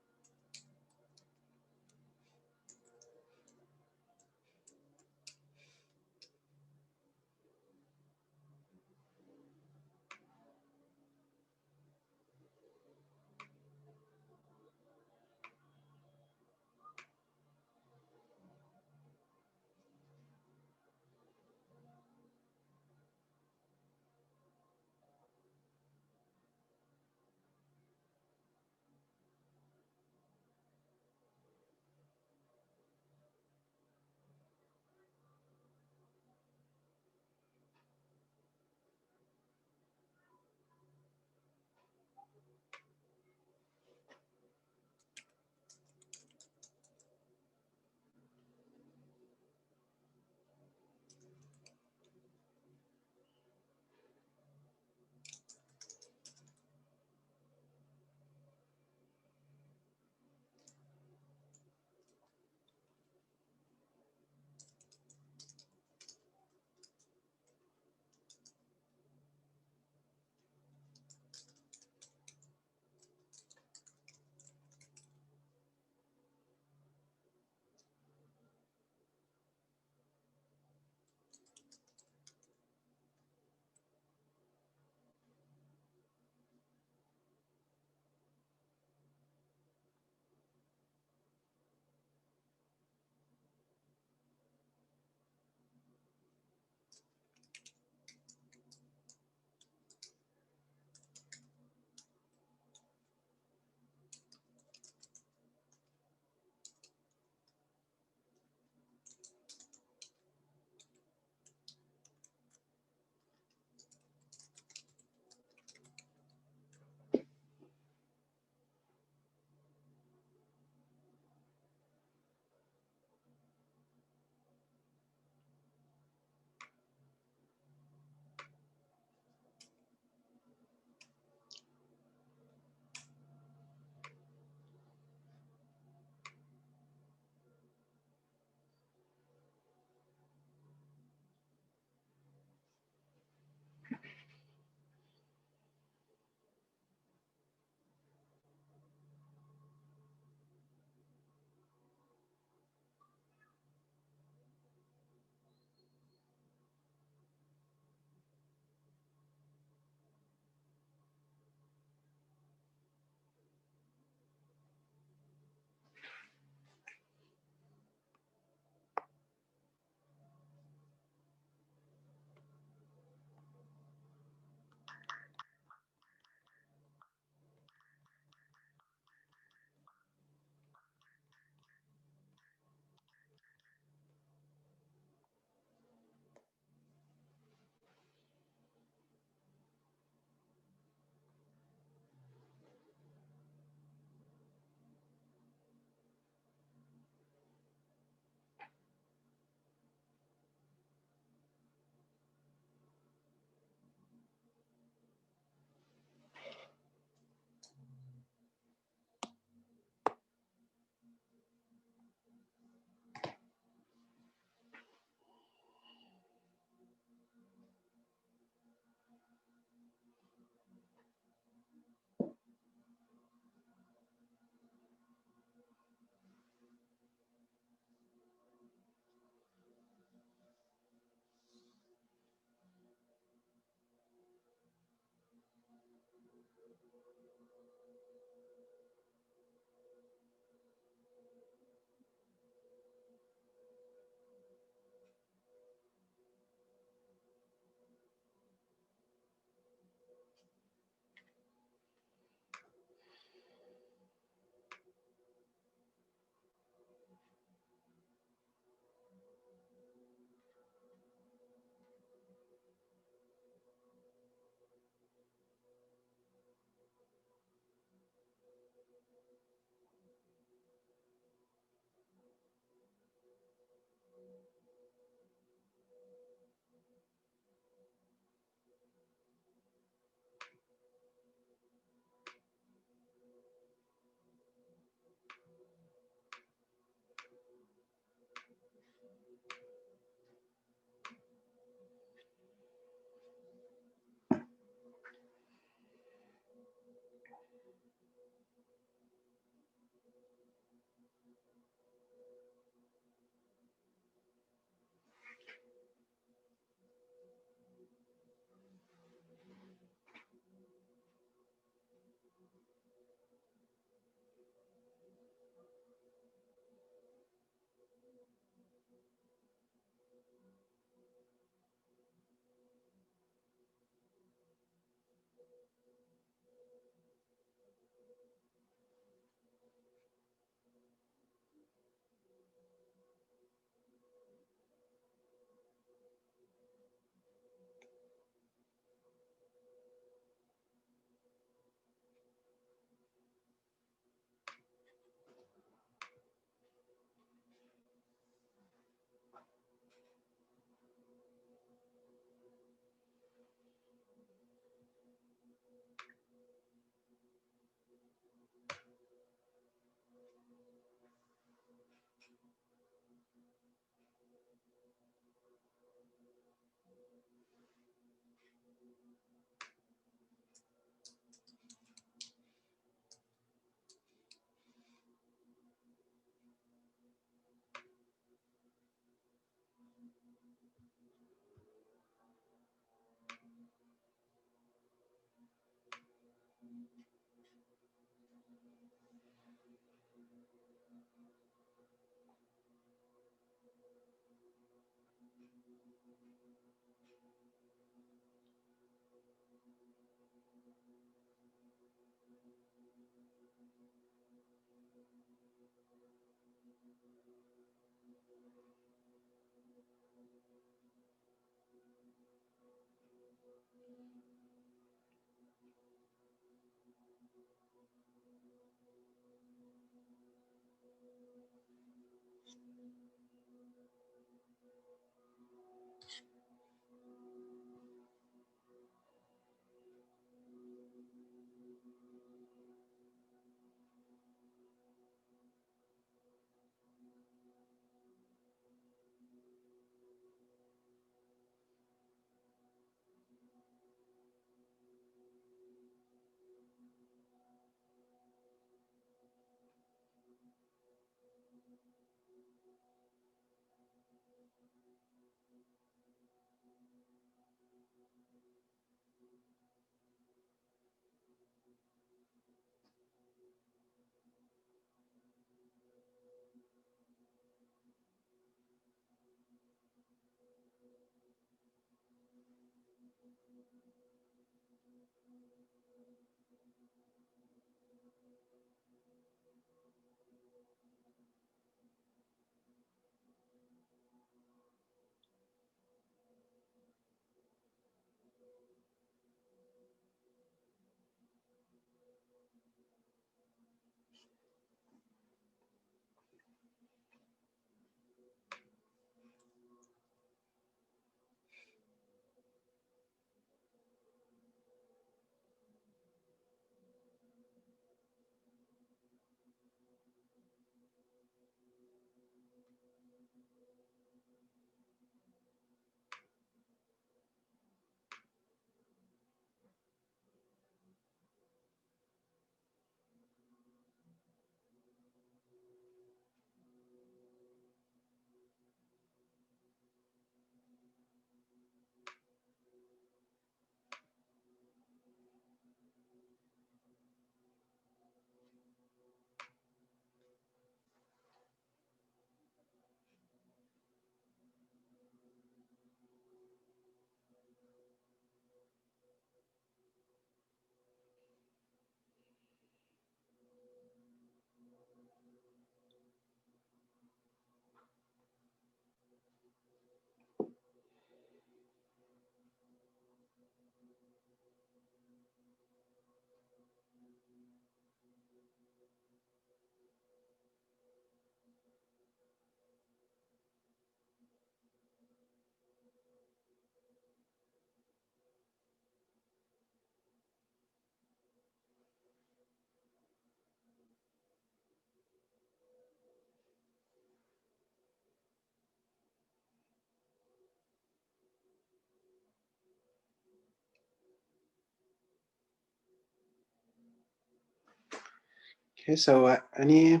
Okay, so any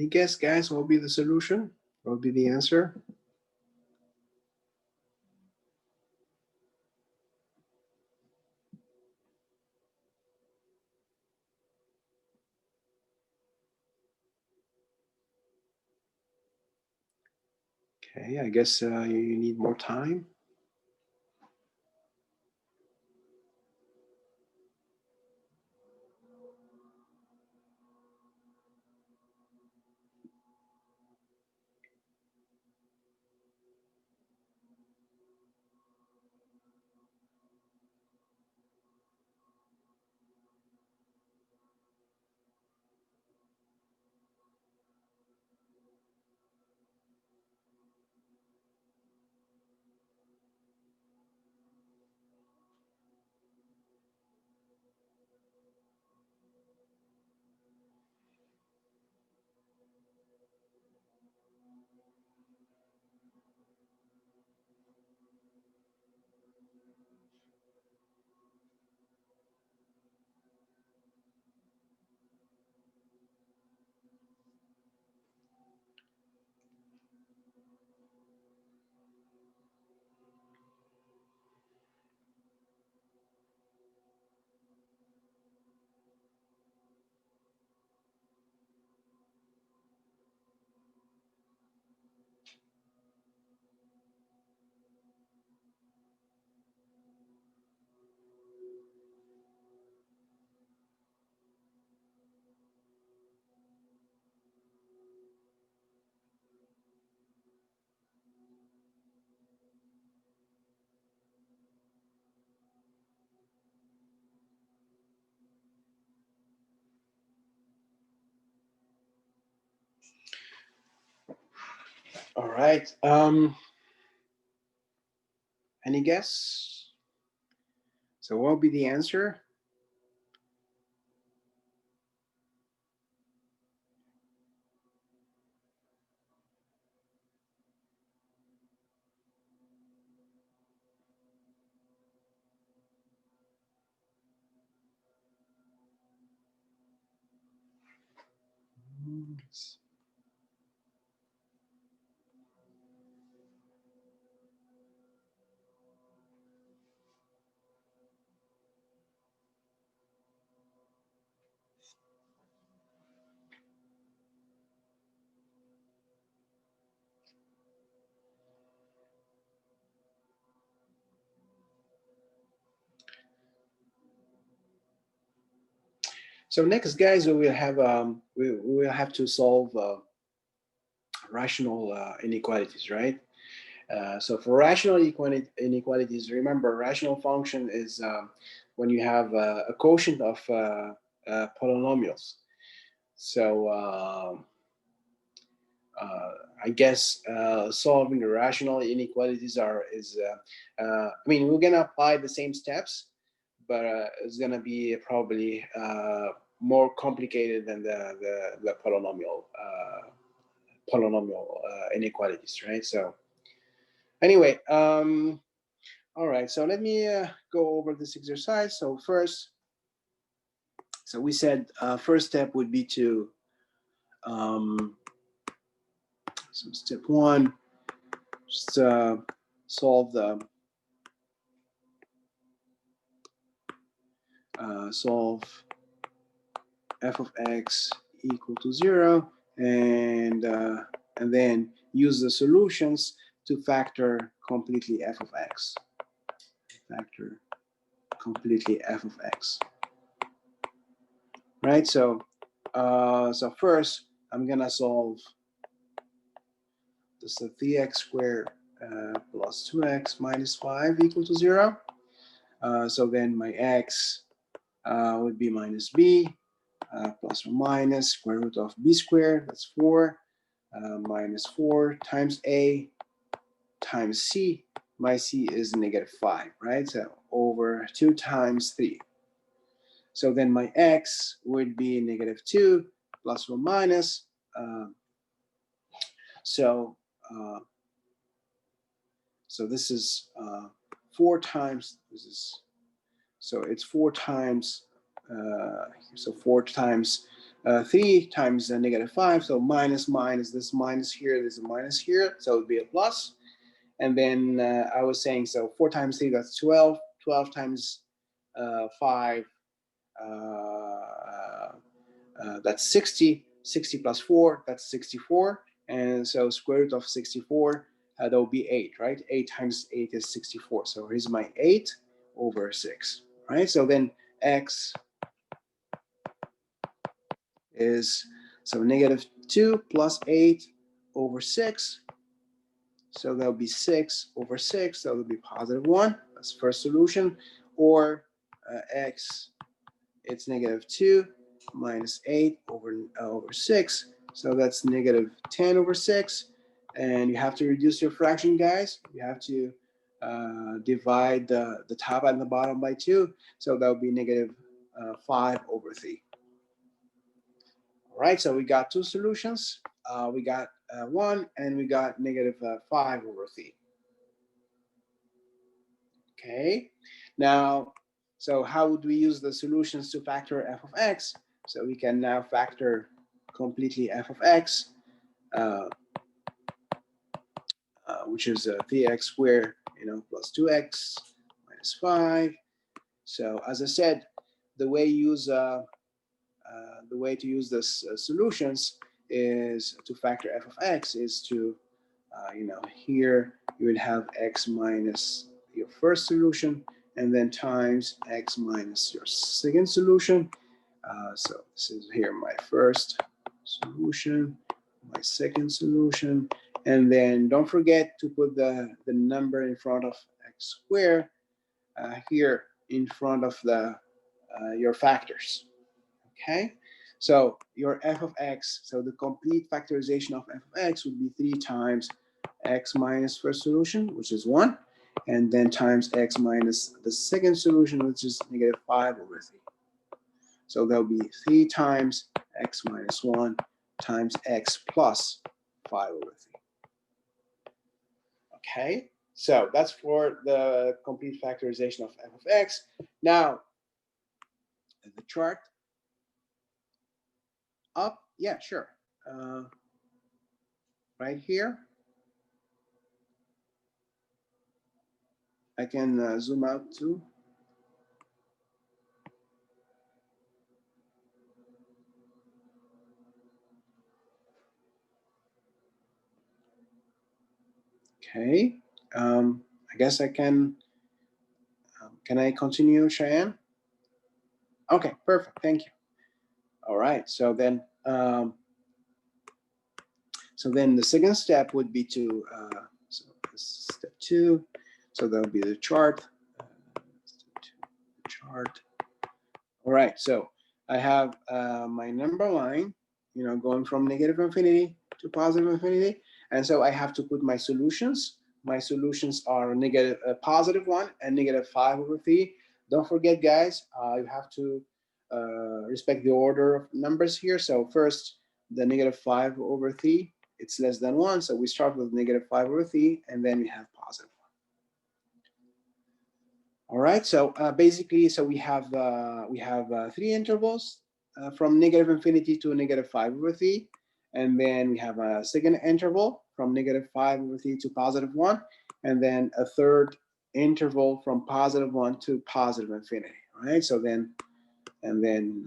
guess, guys? What will be the solution? What will be the answer? Okay, I guess you need more time. All right. Any guess? So what will be the answer? So next, guys, we will have to solve rational inequalities, right? So for rational inequalities, remember rational function is when you have a quotient of polynomials. So I guess solving the rational inequalities I mean, we're gonna apply the same steps, but it's gonna be probably more complicated than the polynomial inequalities, right? So anyway, all right. So let me go over this exercise. So first, so we said first step would be to so step one, just solve the solve f of x equal to 0, and then use the solutions to factor completely f of x. Factor completely f of x. Right. So so first I'm gonna solve this 3x squared plus 2x minus 5 equal to 0. So then my x would be minus b plus or minus square root of b squared, that's 4, minus 4 times a times c. My c is negative 5, right? So over 2 times 3. So then my x would be negative 2 plus or minus. So so this is 4 times, this is, so it's 4 times, so 4 times 3 times negative 5, so minus minus, this minus here, there's a minus here, so it would be a plus. And then I was saying, so 4 times 3, that's 12, 12 times 5, that's 60, 60 plus 4, that's 64. And so square root of 64, that will be 8, right? 8 times 8 is 64. So here's my 8 over 6, right? So then x is, so negative 2 plus 8 over 6. So that'll be 6 over 6. That would be positive 1. That's the first solution. Or x, it's negative 2 minus 8 over 6. So that's negative 10 over 6. And you have to reduce your fraction, guys. You have to divide the top and the bottom by 2. So that would be negative 5 over 3. All right, so we got two solutions. We got 1 and we got negative 5 over 3. Okay, now, so how would we use the solutions to factor f of x? So we can now factor completely f of x, which is 3x squared, plus 2x minus 5. So as I said, the way to use this solutions is to factor f of x is to, here you would have x minus your first solution and then times x minus your second solution. So this is here my first solution, my second solution, and then don't forget to put the number in front of x squared here in front of the your factors. Okay, so your f of x, so the complete factorization of f of x would be 3 times x minus first solution, which is 1, and then times x minus the second solution, which is negative 5 over 3. So there'll be 3 times x minus 1 times x plus 5 over 3. Okay, so that's for the complete factorization of f of x. Now, the chart up, yeah, sure. Right here, I can zoom out too. Okay, I guess I can I continue, Cheyenne? Okay, perfect, thank you. All right, so then the second step would be to, so step 2, so that'll be the chart. Chart. All right, so I have my number line, you know, going from negative infinity to positive infinity, and so I have to put my solutions. My solutions are negative, positive 1 and negative 5 over 3. Don't forget, guys, you have to respect the order of numbers here. So first, the negative 5 over 3, it's less than 1, so we start with negative 5 over 3, and then we have positive 1. All right, so basically, so we have 3 intervals from negative infinity to negative 5 over 3, and then we have a second interval from negative 5 over 3 to positive 1, and then a third interval from positive 1 to positive infinity. All right, so then, and then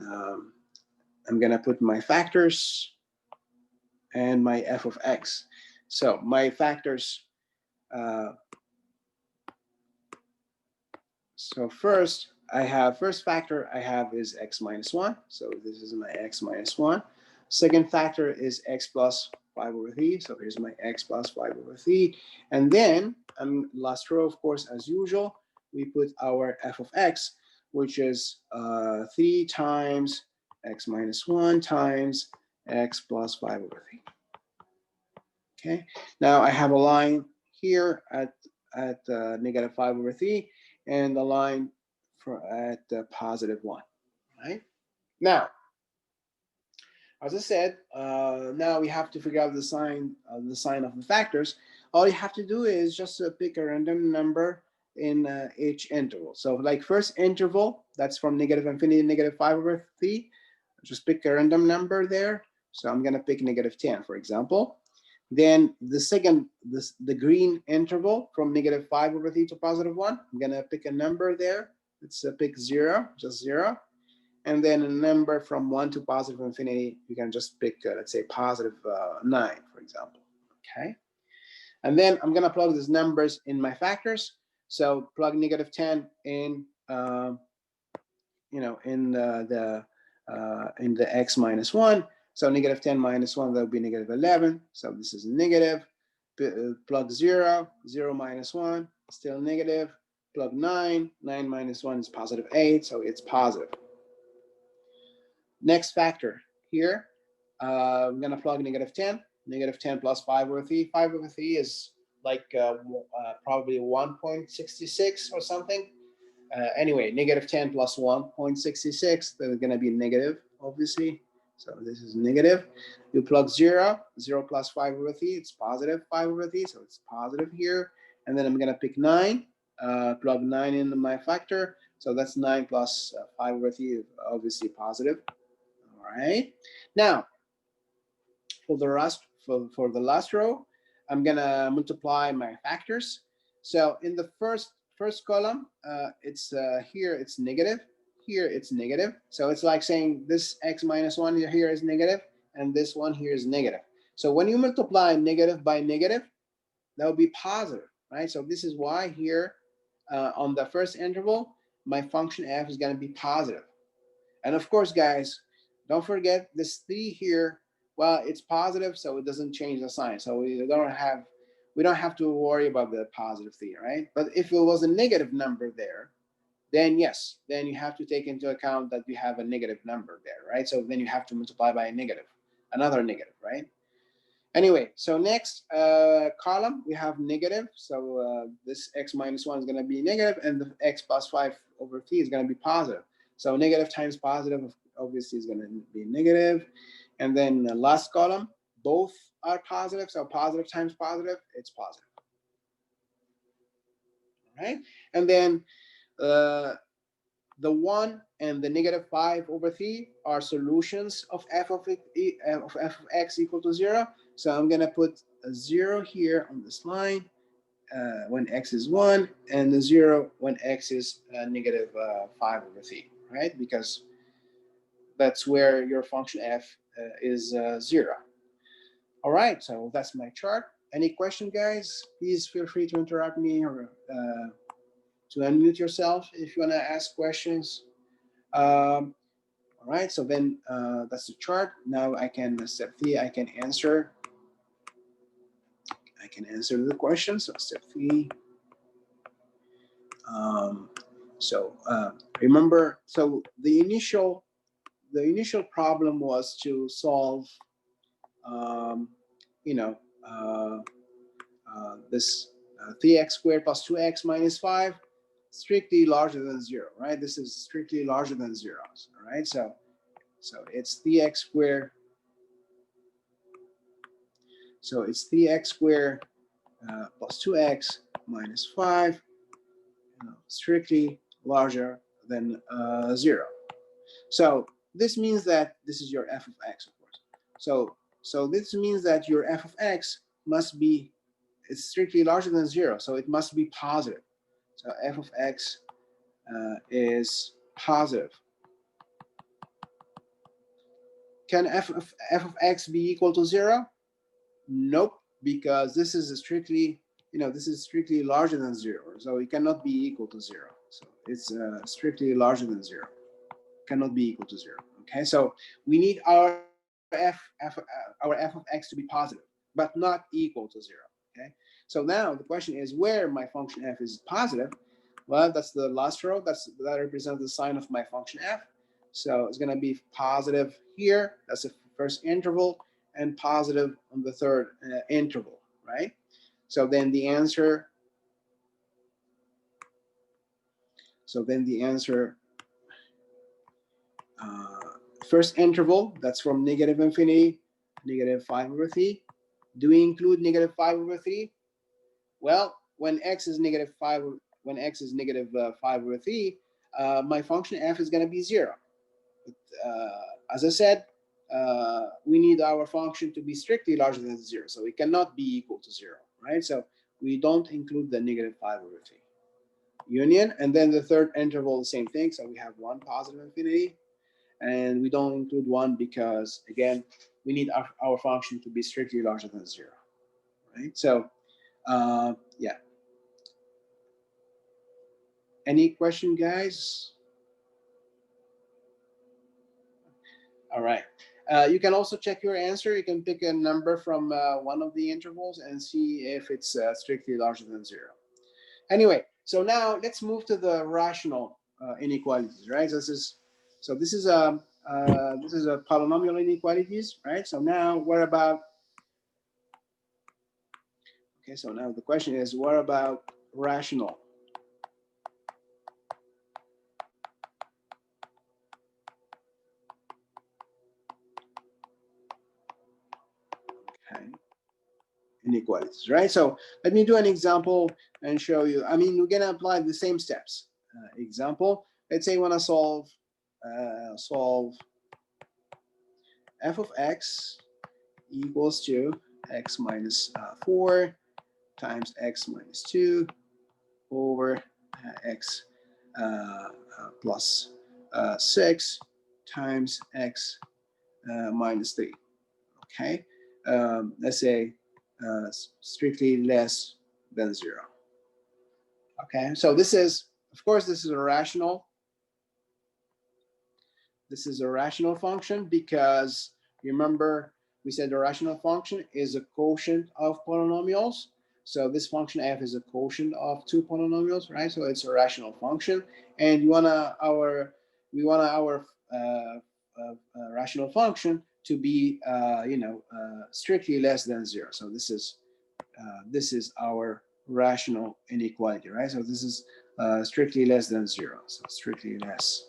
I'm gonna put my factors and my f of x. So my factors, so first factor I have is x minus 1. So this is my x minus 1. Second factor is x plus 5 over 3. So here's my x plus 5 over 3. And then last row, of course, as usual, we put our f of x, which is 3 times x minus 1 times x plus 5 over 3. Okay, now I have a line here at negative 5 over 3, and a line at positive 1. Right? Now, as I said, now we have to figure out the sign of the factors. All you have to do is just pick a random number in each interval. So like first interval, that's from negative infinity to negative 5 over 3. Just pick a random number there. So I'm going to pick negative 10, for example. Then the second, the green interval from negative 5 over 3 to positive 1, I'm going to pick a number there. Let's pick 0, just 0. And then a number from 1 to positive infinity, you can just pick, let's say, positive 9, for example. Okay. And then I'm going to plug these numbers in my factors. So plug negative 10 in, you know, in the x minus 1. So negative 10 minus 1, that would be negative 11. So this is negative. Plug 0, 0 minus 1, still negative. Plug 9, 9 minus 1 is positive 8, so it's positive. Next factor here, I'm going to plug negative 10. Negative 10 plus 5 over 3. 5 over 3 is like probably 1.66 or something. Anyway, negative 10 plus 1.66, that's going to be negative, obviously. So this is negative. You plug 0, 0 plus 5 over 3, it's positive 5 over 3, so it's positive here. And then I'm going to pick 9, plug 9 into my factor. So that's 9 plus 5 over 3, obviously positive. All right. Now, for the last row, I'm going to multiply my factors. So in the first column, it's here it's negative, here it's negative. So it's like saying this x minus 1 here is negative, and this one here is negative. So when you multiply negative by negative, that will be positive, right? So this is why here on the first interval, my function f is going to be positive. And of course, guys, don't forget this 3 here. Well, it's positive, so it doesn't change the sign. So we don't have to worry about the positive 3, right? But if it was a negative number there, then yes, then you have to take into account that you have a negative number there, right? So then you have to multiply by a negative, another negative, right? Anyway, so next column, we have negative. So this x minus 1 is going to be negative, and the x plus 5 over 3 is going to be positive. So negative times positive, obviously, is going to be negative. And then the last column, both are positive. So positive times positive, it's positive. All right? And then the 1 and the negative 5 over 3 are solutions of f of x equal to 0. So I'm going to put a 0 here on this line when x is 1, and the 0 when x is negative 5 over 3, right? Because that's where your function f is 0. All right, so that's my chart. Any question, guys? Please feel free to interrupt me or to unmute yourself if you want to ask questions. All right, so then that's the chart. Now I can, step 3, I can answer the question. So step 3. Remember, so the initial problem was to solve, this 3x squared plus 2x minus 5 strictly larger than 0, right? This is strictly larger than 0, all right? So it's 3x squared. So it's 3x squared plus 2x minus 5, strictly larger than 0. So this means that this is your f of x, of course. So this means that your f of x must be, it's strictly larger than 0, so it must be positive. So f of x is positive. Can f of x be equal to 0? Nope, because this is strictly, this is strictly larger than 0, so it cannot be equal to 0. So it's strictly larger than 0, cannot be equal to 0. Okay, so we need our f of x to be positive, but not equal to 0. Okay, so now the question is where my function f is positive. Well, that's the last row. That represents the sign of my function f. So it's going to be positive here. That's the first interval, and positive on the third interval, right? So then the answer. First interval, that's from negative infinity, negative 5 over 3. Do we include negative 5 over 3? Well, when x is negative 5 over 3, my function f is going to be 0. But, as I said, we need our function to be strictly larger than 0, so it cannot be equal to 0, right? So we don't include the negative 5 over 3 union. And then the third interval, the same thing. So we have 1 positive infinity, and we don't include 1 because, again, we need our function to be strictly larger than 0, right? So yeah. Any question, guys? All right. You can also check your answer. You can pick a number from one of the intervals and see if it's strictly larger than 0. Anyway, so now let's move to the rational inequalities, right? This is a polynomial inequalities, right? So now what about? Okay, so now the question is, what about rational? Okay. Inequalities, right? So let me do an example and show you. I mean, we're gonna apply the same steps. Example, let's say you wanna solve f of x equals to x minus 4 times x minus 2 over x plus 6 times x minus 3. Okay, let's say strictly less than 0. Okay, so this is, of course, this is a rational. This is a rational function because remember we said the rational function is a quotient of polynomials. So this function f is a quotient of 2 polynomials, right? So it's a rational function, and we want our rational function to be, strictly less than 0. So this is our rational inequality, right? So this is strictly less than 0. So strictly less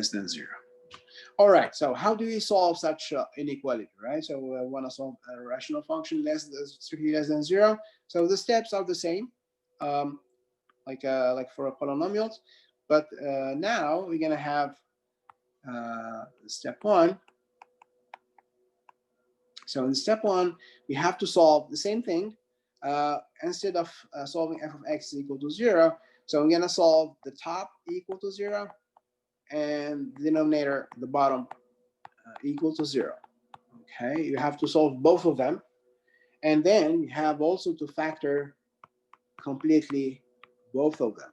than 0. All right, so how do we solve such inequality, right? So we want to solve a rational function strictly less than 0. So the steps are the same, like for a polynomial, but now we're going to have step 1. So in step 1, we have to solve the same thing. Instead of solving f of x is equal to 0, so I'm going to solve the top equal to 0 and the denominator, the bottom, equal to 0. Okay, you have to solve both of them. And then you have also to factor completely both of them,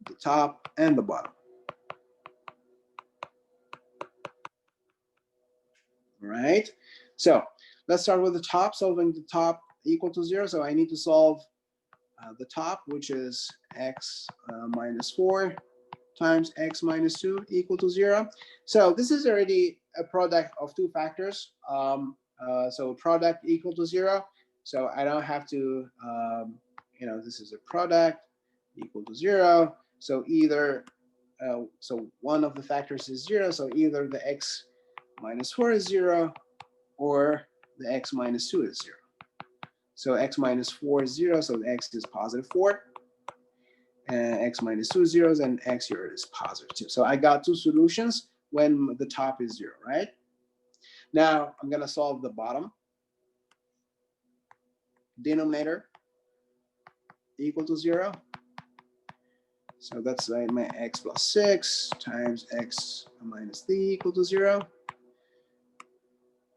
the top and the bottom. All right, so let's start with the top, solving the top equal to 0. So I need to solve the top, which is x minus 4 times x minus 2 equal to 0. So this is already a product of two factors. So product equal to 0. So I don't have to, this is a product equal to 0. So either, so one of the factors is 0. So either the x minus 4 is 0 or the x minus 2 is 0. So x minus 4 is 0. So the x is positive 4. X minus 2 zeros, and x here is positive 2. So I got two solutions when the top is 0, right? Now I'm going to solve the bottom. Denominator equal to 0. So that's my x plus 6 times x minus 3 equal to 0.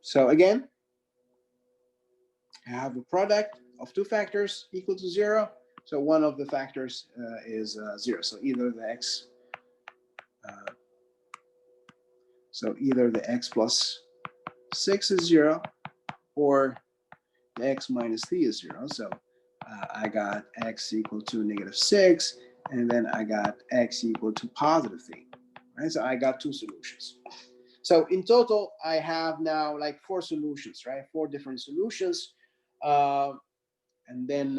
So again, I have a product of two factors equal to 0. So one of the factors is 0. So either the x, either the x plus 6 is 0 or the x minus 3 is 0. So I got x equal to negative 6, and then I got x equal to positive 3. Right? So I got two solutions. So in total, I have now like 4 solutions, right? 4 different solutions. And then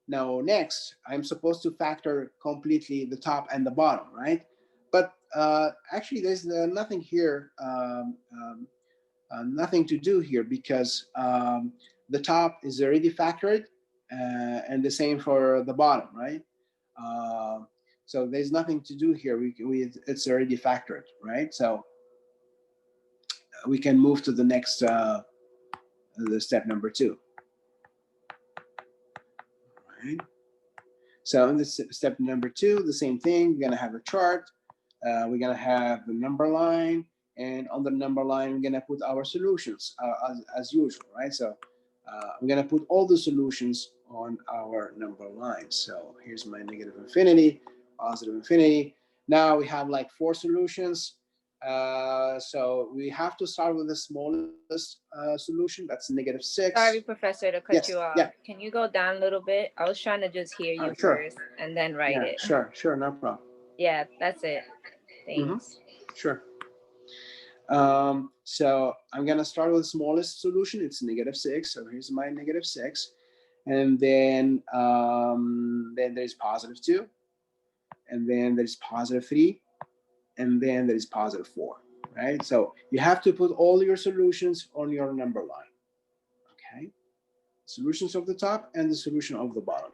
now next, I'm supposed to factor completely the top and the bottom, right? But actually, there's nothing here, nothing to do here, because the top is already factored, and the same for the bottom, right? So there's nothing to do here. It's already factored, right? So we can move to the next, the step number 2. Right. So in this step number 2, the same thing. We're gonna have a chart. We're gonna have the number line, and on the number line, we're gonna put our solutions as usual, right? So we're gonna put all the solutions on our number line. So here's my negative infinity, positive infinity. Now we have like 4 solutions. So we have to start with the smallest solution. That's negative 6. Sorry, Professor, to cut you off. Yeah. Can you go down a little bit? I was trying to just hear you Sure. first and then write it. Sure, no problem. Yeah, that's it. Thanks. Sure. So I'm gonna start with the smallest solution. It's negative 6. So here's my negative 6, and then there's positive 2, and then there's positive 3, and then there's positive 4. Right. So you have to put all your solutions on your number line. Okay. Solutions of the top and the solution of the bottom.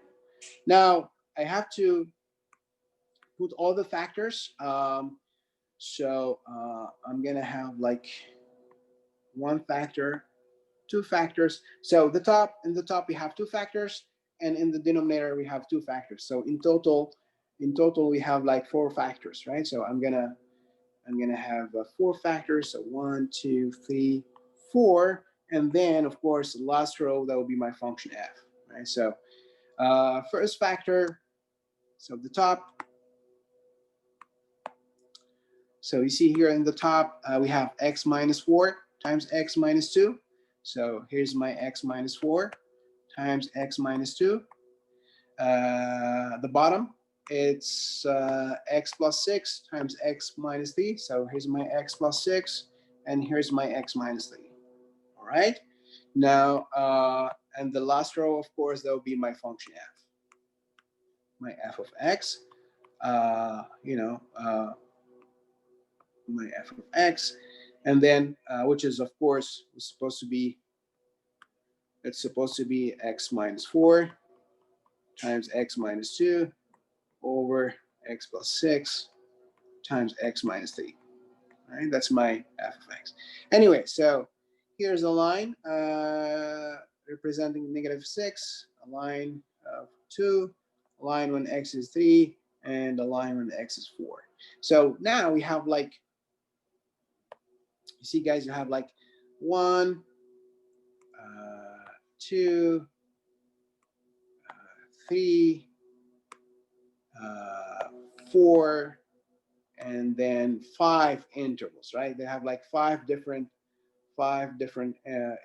Now I have to put all the factors. So I'm gonna have like 1 factor, 2 factors. So in the top we have 2 factors, and in the denominator we have 2 factors. So in total we have like 4 factors, right? So I'm gonna have 4 factors. So 1, 2, 3, 4, and then of course the last row, that will be my function f, right? So first factor, so the top. So you see here in the top, we have x minus 4 times x minus 2. So here's my x minus 4 times x minus 2. The bottom, it's x plus 6 times x minus 3. So here's my x plus 6, and here's my x minus 3. All right. Now, and the last row, of course, that will be my function f. My f of x, my f of x, and then which is, of course, supposed to be, it's supposed to be x minus 4 times x minus 2 over x plus 6 times x minus 3. All right, that's my f of x. Anyway, so here's a line representing -6, a line of 2, a line when x is 3, and a line when x is 4. So now we have like, you see guys, you have like 1, 2, 3, 4, and then 5 intervals, right? They have like five different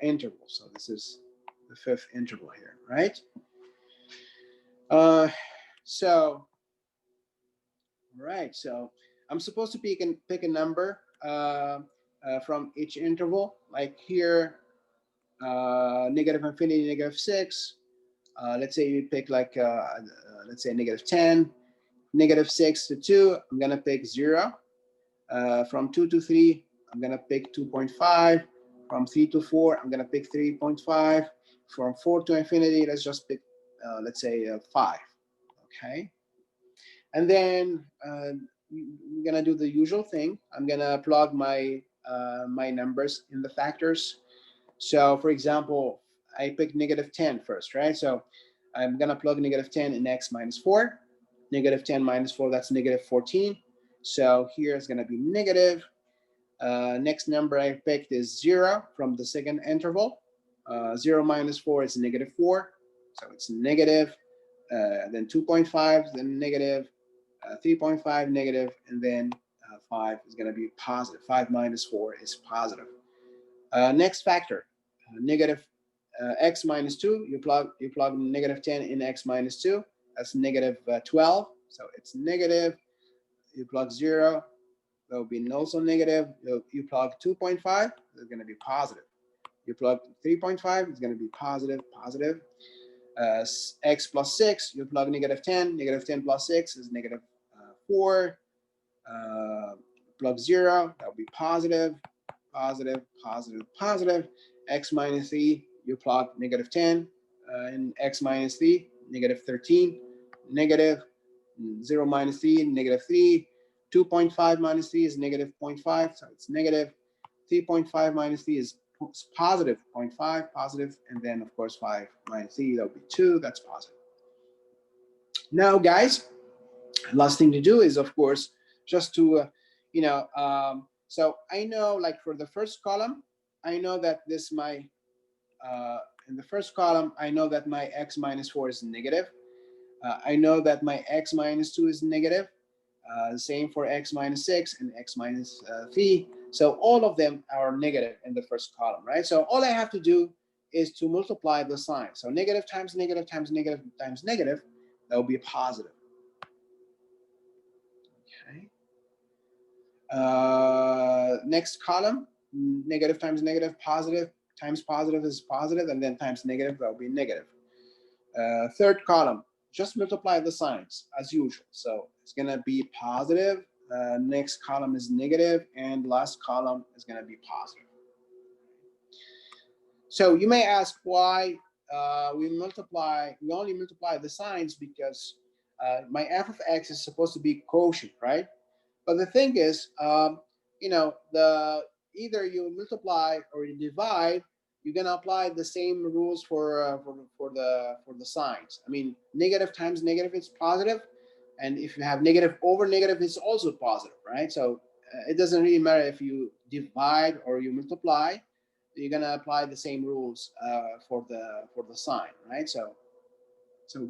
intervals. So this is the 5th interval here, right? So I'm supposed to pick a number from each interval. Like here, negative infinity, -6. Let's say you pick like let's say -10, -6 to 2. I'm gonna pick 0. From 2 to 3, I'm gonna pick 2.5. From 3 to 4, I'm gonna pick 3.5. From 4 to infinity, let's just pick, let's say 5. Okay. And then I'm gonna do the usual thing. I'm gonna plug my my numbers in the factors. So for example, I picked -10 first, right? So I'm gonna plug -10 in x minus 4. -10 minus 4, that's -14. So here it's gonna be negative. Next number I picked is 0 from the second interval. 0 minus 4 is -4, so it's negative. Then 2.5, then negative. 3.5 negative, and then 5 is going to be positive. 5 minus 4 is positive. Next factor, negative x minus 2. You plug -10 in x minus 2. That's -12. So it's negative. You plug 0. That will be also negative. You plug 2.5. It's going to be positive. You plug 3.5. It's going to be positive. Positive. X plus 6. You plug -10. -10 plus 6 is -4. Plug 0. That will be positive. Positive. Positive. Positive. X minus 3. You plug -10 in x minus 3. -13. Negative. 0 minus 3. -3. 2.5 minus 3 is -0.5, so it's negative. 3.5 minus 3 is positive 0.5, positive, and then of course 5 minus 3, that would be 2, that's positive. Now guys, last thing to do is of course just to, so I know like for the first column, I know that this my, in the first column, I know that my x minus 4 is negative. I know that my x minus 2 is negative. Same for x minus 6 and x minus 3. So all of them are negative in the first column, right? So all I have to do is to multiply the sign. So negative times negative times negative times negative, that will be positive. Okay. Next column, negative times negative, positive times positive is positive, and then times negative, that will be negative. Third column, just multiply the signs as usual. So it's going to be positive. Next column is negative, and last column is going to be positive. So you may ask why we only multiply the signs, because my f of x is supposed to be quotient, right? But the thing is, either you multiply or you divide, you're gonna apply the same rules for the signs. I mean, negative times negative is positive, and if you have negative over negative, it's also positive, right? So it doesn't really matter if you divide or you multiply. You're gonna apply the same rules for the sign, right? So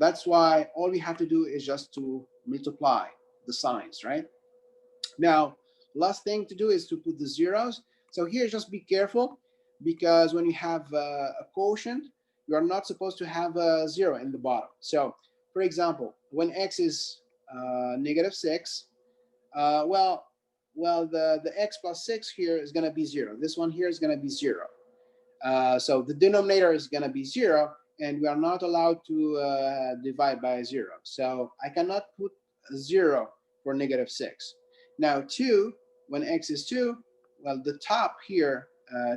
that's why all we have to do is just to multiply the signs, right? Now, last thing to do is to put the zeros. So here, just be careful, because when you have a quotient, you are not supposed to have a 0 in the bottom. So, for example, when x is negative 6. Well, the x plus 6 here is going to be 0. This one here is going to be 0. So the denominator is going to be 0, and we are not allowed to divide by 0. So I cannot put 0 for negative 6. Now 2, when x is 2, well, the top here,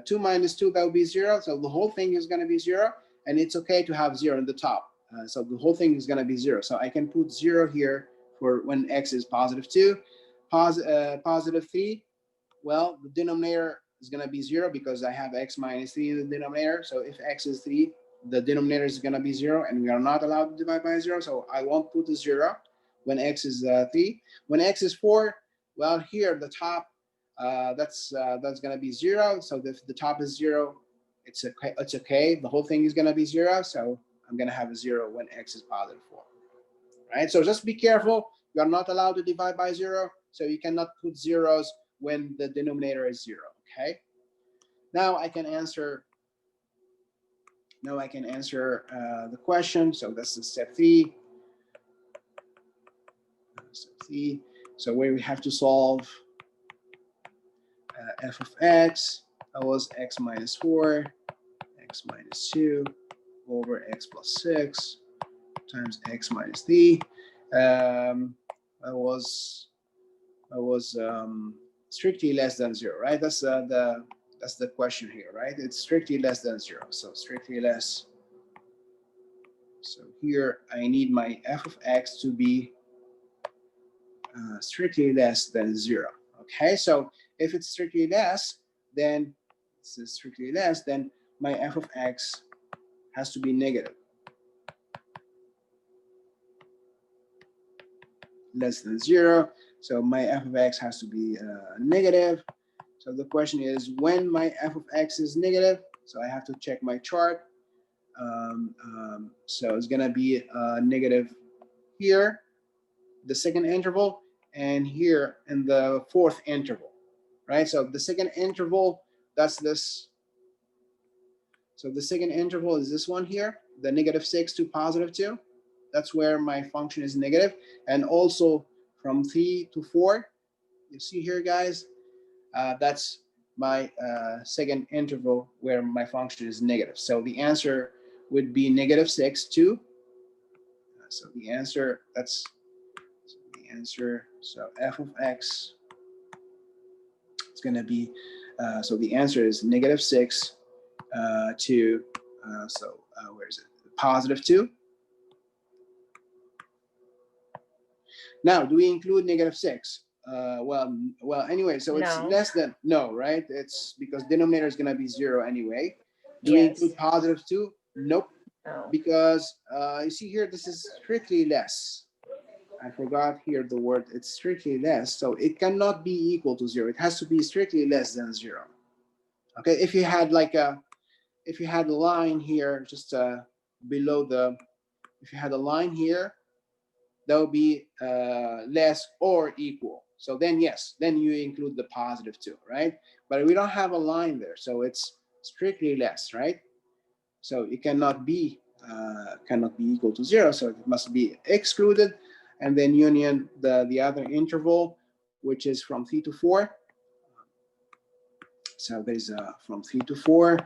2 minus 2, that would be 0. So the whole thing is going to be 0, and it's okay to have 0 in the top. So the whole thing is going to be 0. So I can put 0 here for when x is positive 2. Positive 3, well, the denominator is going to be 0 because I have x minus 3 in the denominator. So if x is 3, the denominator is going to be 0, and we are not allowed to divide by 0. So I won't put a 0 when x is 3. When x is 4, well, here the top, that's going to be 0. So if the top is 0, it's okay. It's okay. The whole thing is going to be 0. So I'm going to have a 0 when x is positive 4. Right? So just be careful. You are not allowed to divide by 0. So you cannot put zeros when the denominator is 0. Okay. Now I can answer. The question. So that's the step 3. Step 3. So where we have to solve f of x, that was x minus 4, x minus 2 over x plus 6 times x minus 3. That was strictly less than 0, right? That's the question here, right? It's strictly less than 0. So strictly less. So here I need my f of x to be strictly less than 0. Okay, so if it's strictly less, then my f of x has to be negative. Less than 0. So my f of x has to be negative. So the question is, when my f of x is negative, so I have to check my chart. So it's going to be negative here, the second interval, and here in the fourth interval, right? So the second interval, that's this. So the second interval is this one here, the negative 6 to positive 2. That's where my function is negative. And also from 3 to 4, you see here, guys, that's my second interval where my function is negative. So the answer would be negative 6 to, so the answer, that's the answer. So f of x, it's going to be, so the answer is negative 6 to, where is it? Positive 2. Now, do we include negative 6? Well, anyway, so it's No. less than, no, right? It's because denominator is going to be 0 anyway. Do we Yes. include positive 2? Nope. No. Because you see here, this is strictly less. I forgot here the word, it's strictly less. So it cannot be equal to 0. It has to be strictly less than 0. Okay, if you had like a line here, just below the, if you had a line here, that would be less or equal. So then, yes, then you include the positive 2, right? But we don't have a line there, so it's strictly less, right? So it cannot be equal to 0, so it must be excluded, and then union the other interval, which is from 3 to 4. So there's from 3 to 4.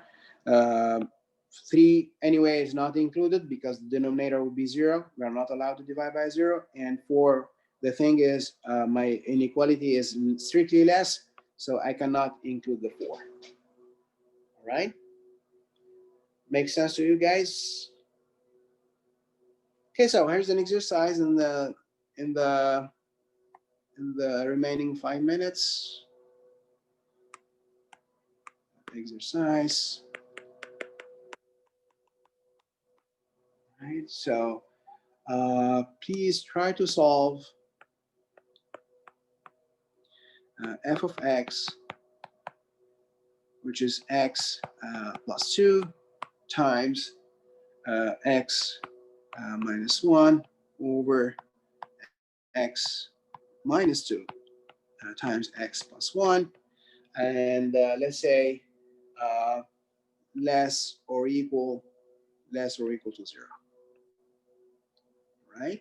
3 anyway is not included because the denominator would be 0. We are not allowed to divide by 0. And 4, the thing is, my inequality is strictly less, so I cannot include the 4. All right? Makes sense to you guys? Okay, so here's an exercise in the remaining 5 minutes. Exercise. All right, so please try to solve f of x, which is x plus 2 times x minus 1 over x minus 2 times x plus 1. And let's say less or equal to 0. Right?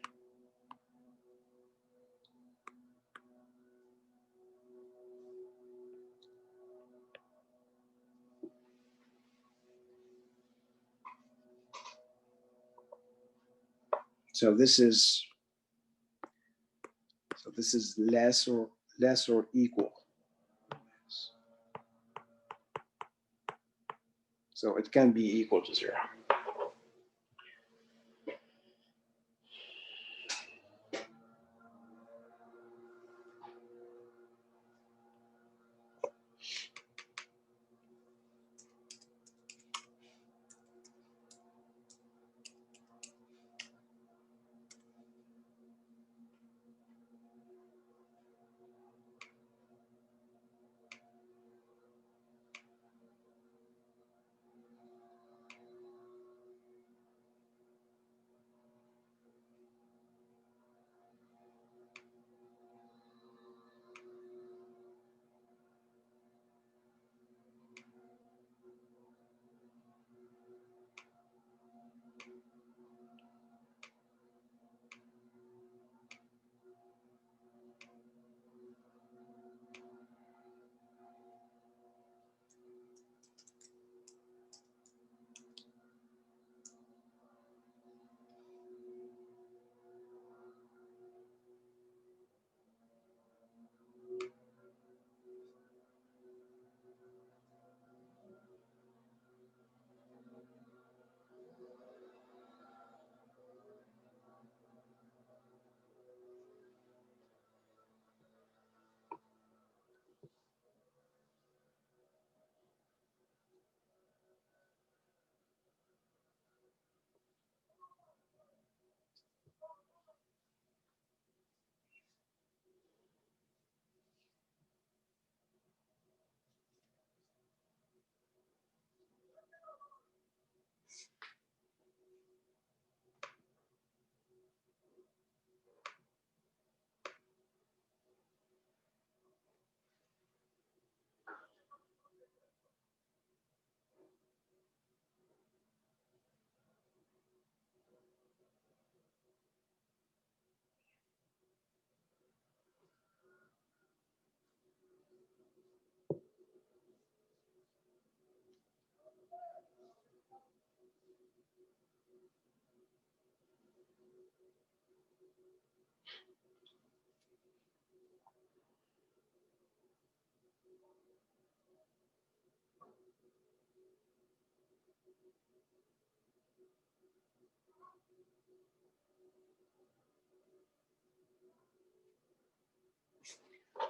So this is less or equal. So it can be equal to 0.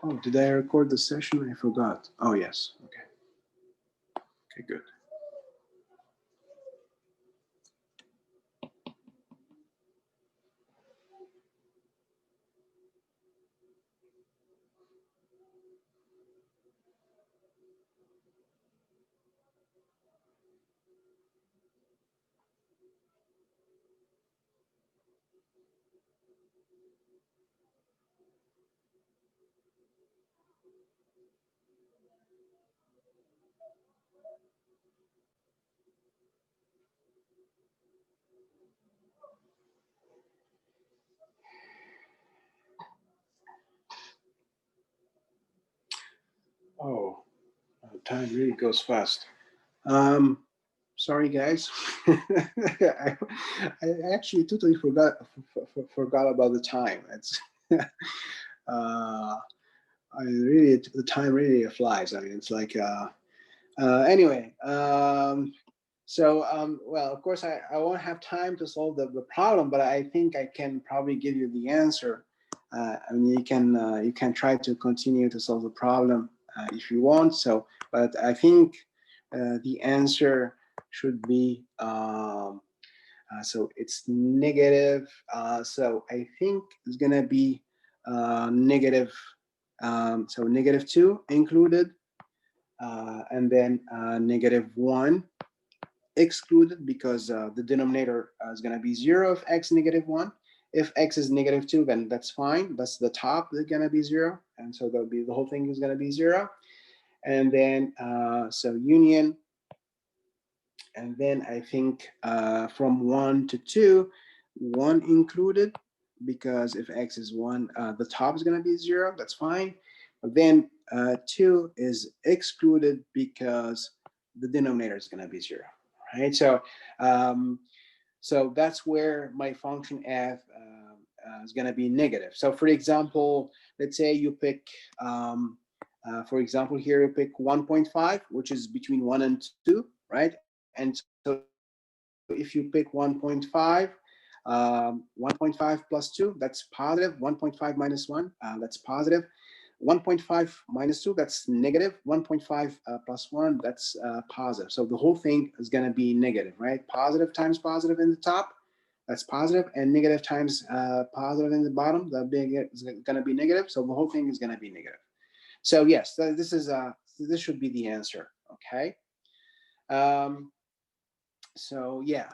Oh, did I record the session? I forgot. Oh, yes. Okay. Okay, good. Oh, time really goes fast. Sorry, guys. I actually totally forgot about the time. It's the time really flies. I mean, it's like anyway. Well, of course, I won't have time to solve the problem, but I think I can probably give you the answer. I mean, you can try to continue to solve the problem if you want. So, but I think the answer should be so it's negative. So I think it's gonna be negative. So -2 included, and then -1 excluded, because the denominator is going to be 0 if x -1. If x is -2, then that's fine. That's the top that's going to be 0. And so that'll be, the whole thing is going to be 0. And then, so union. And then I think from 1 to 2, 1 included, because if x is 1, the top is going to be 0. That's fine. But then 2 is excluded because the denominator is going to be 0. Right? So So that's where my function f is going to be negative. So for example, let's say you pick, for example, here you pick 1.5, which is between 1 and 2, right? And so if you pick 1.5, 1.5 plus 2, that's positive. 1.5 minus 1, that's positive. 1.5 minus 2, that's negative. 1.5 plus 1, that's positive. So the whole thing is going to be negative, right? Positive times positive in the top, that's positive, and negative times positive in the bottom, the big is going to be negative. So the whole thing is going to be negative. So yes, this should be the answer. Okay. So yeah.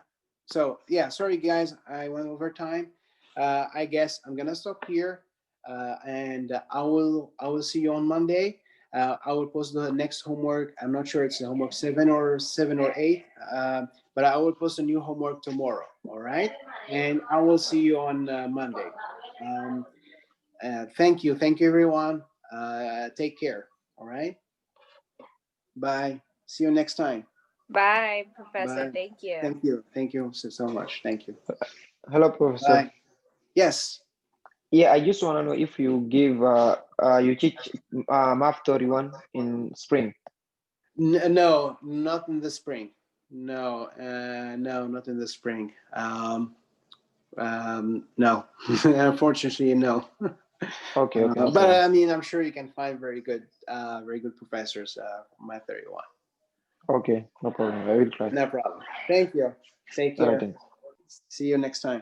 So yeah, sorry guys, I went over time. I guess I'm gonna stop here, and I will see you on Monday. I will post the next homework. I'm not sure it's homework 7 or 8, but I will post a new homework tomorrow. All right, and I will see you on Monday. Thank you everyone. Take care. All right, bye. See you next time. Bye, Professor. Bye. Thank you. Thank you so much. Thank you. Hello, Professor. Bye. Yes. Yeah, I just want to know if you give you teach math 31 in spring. No, not in the spring. No, no, not in the spring. No, unfortunately, no. Okay, okay. No But problem. I mean, I'm sure you can find very good professors for Math 31. Okay, no problem. I will try. No problem. Thank you. Take All right, care. thanks. See you next time.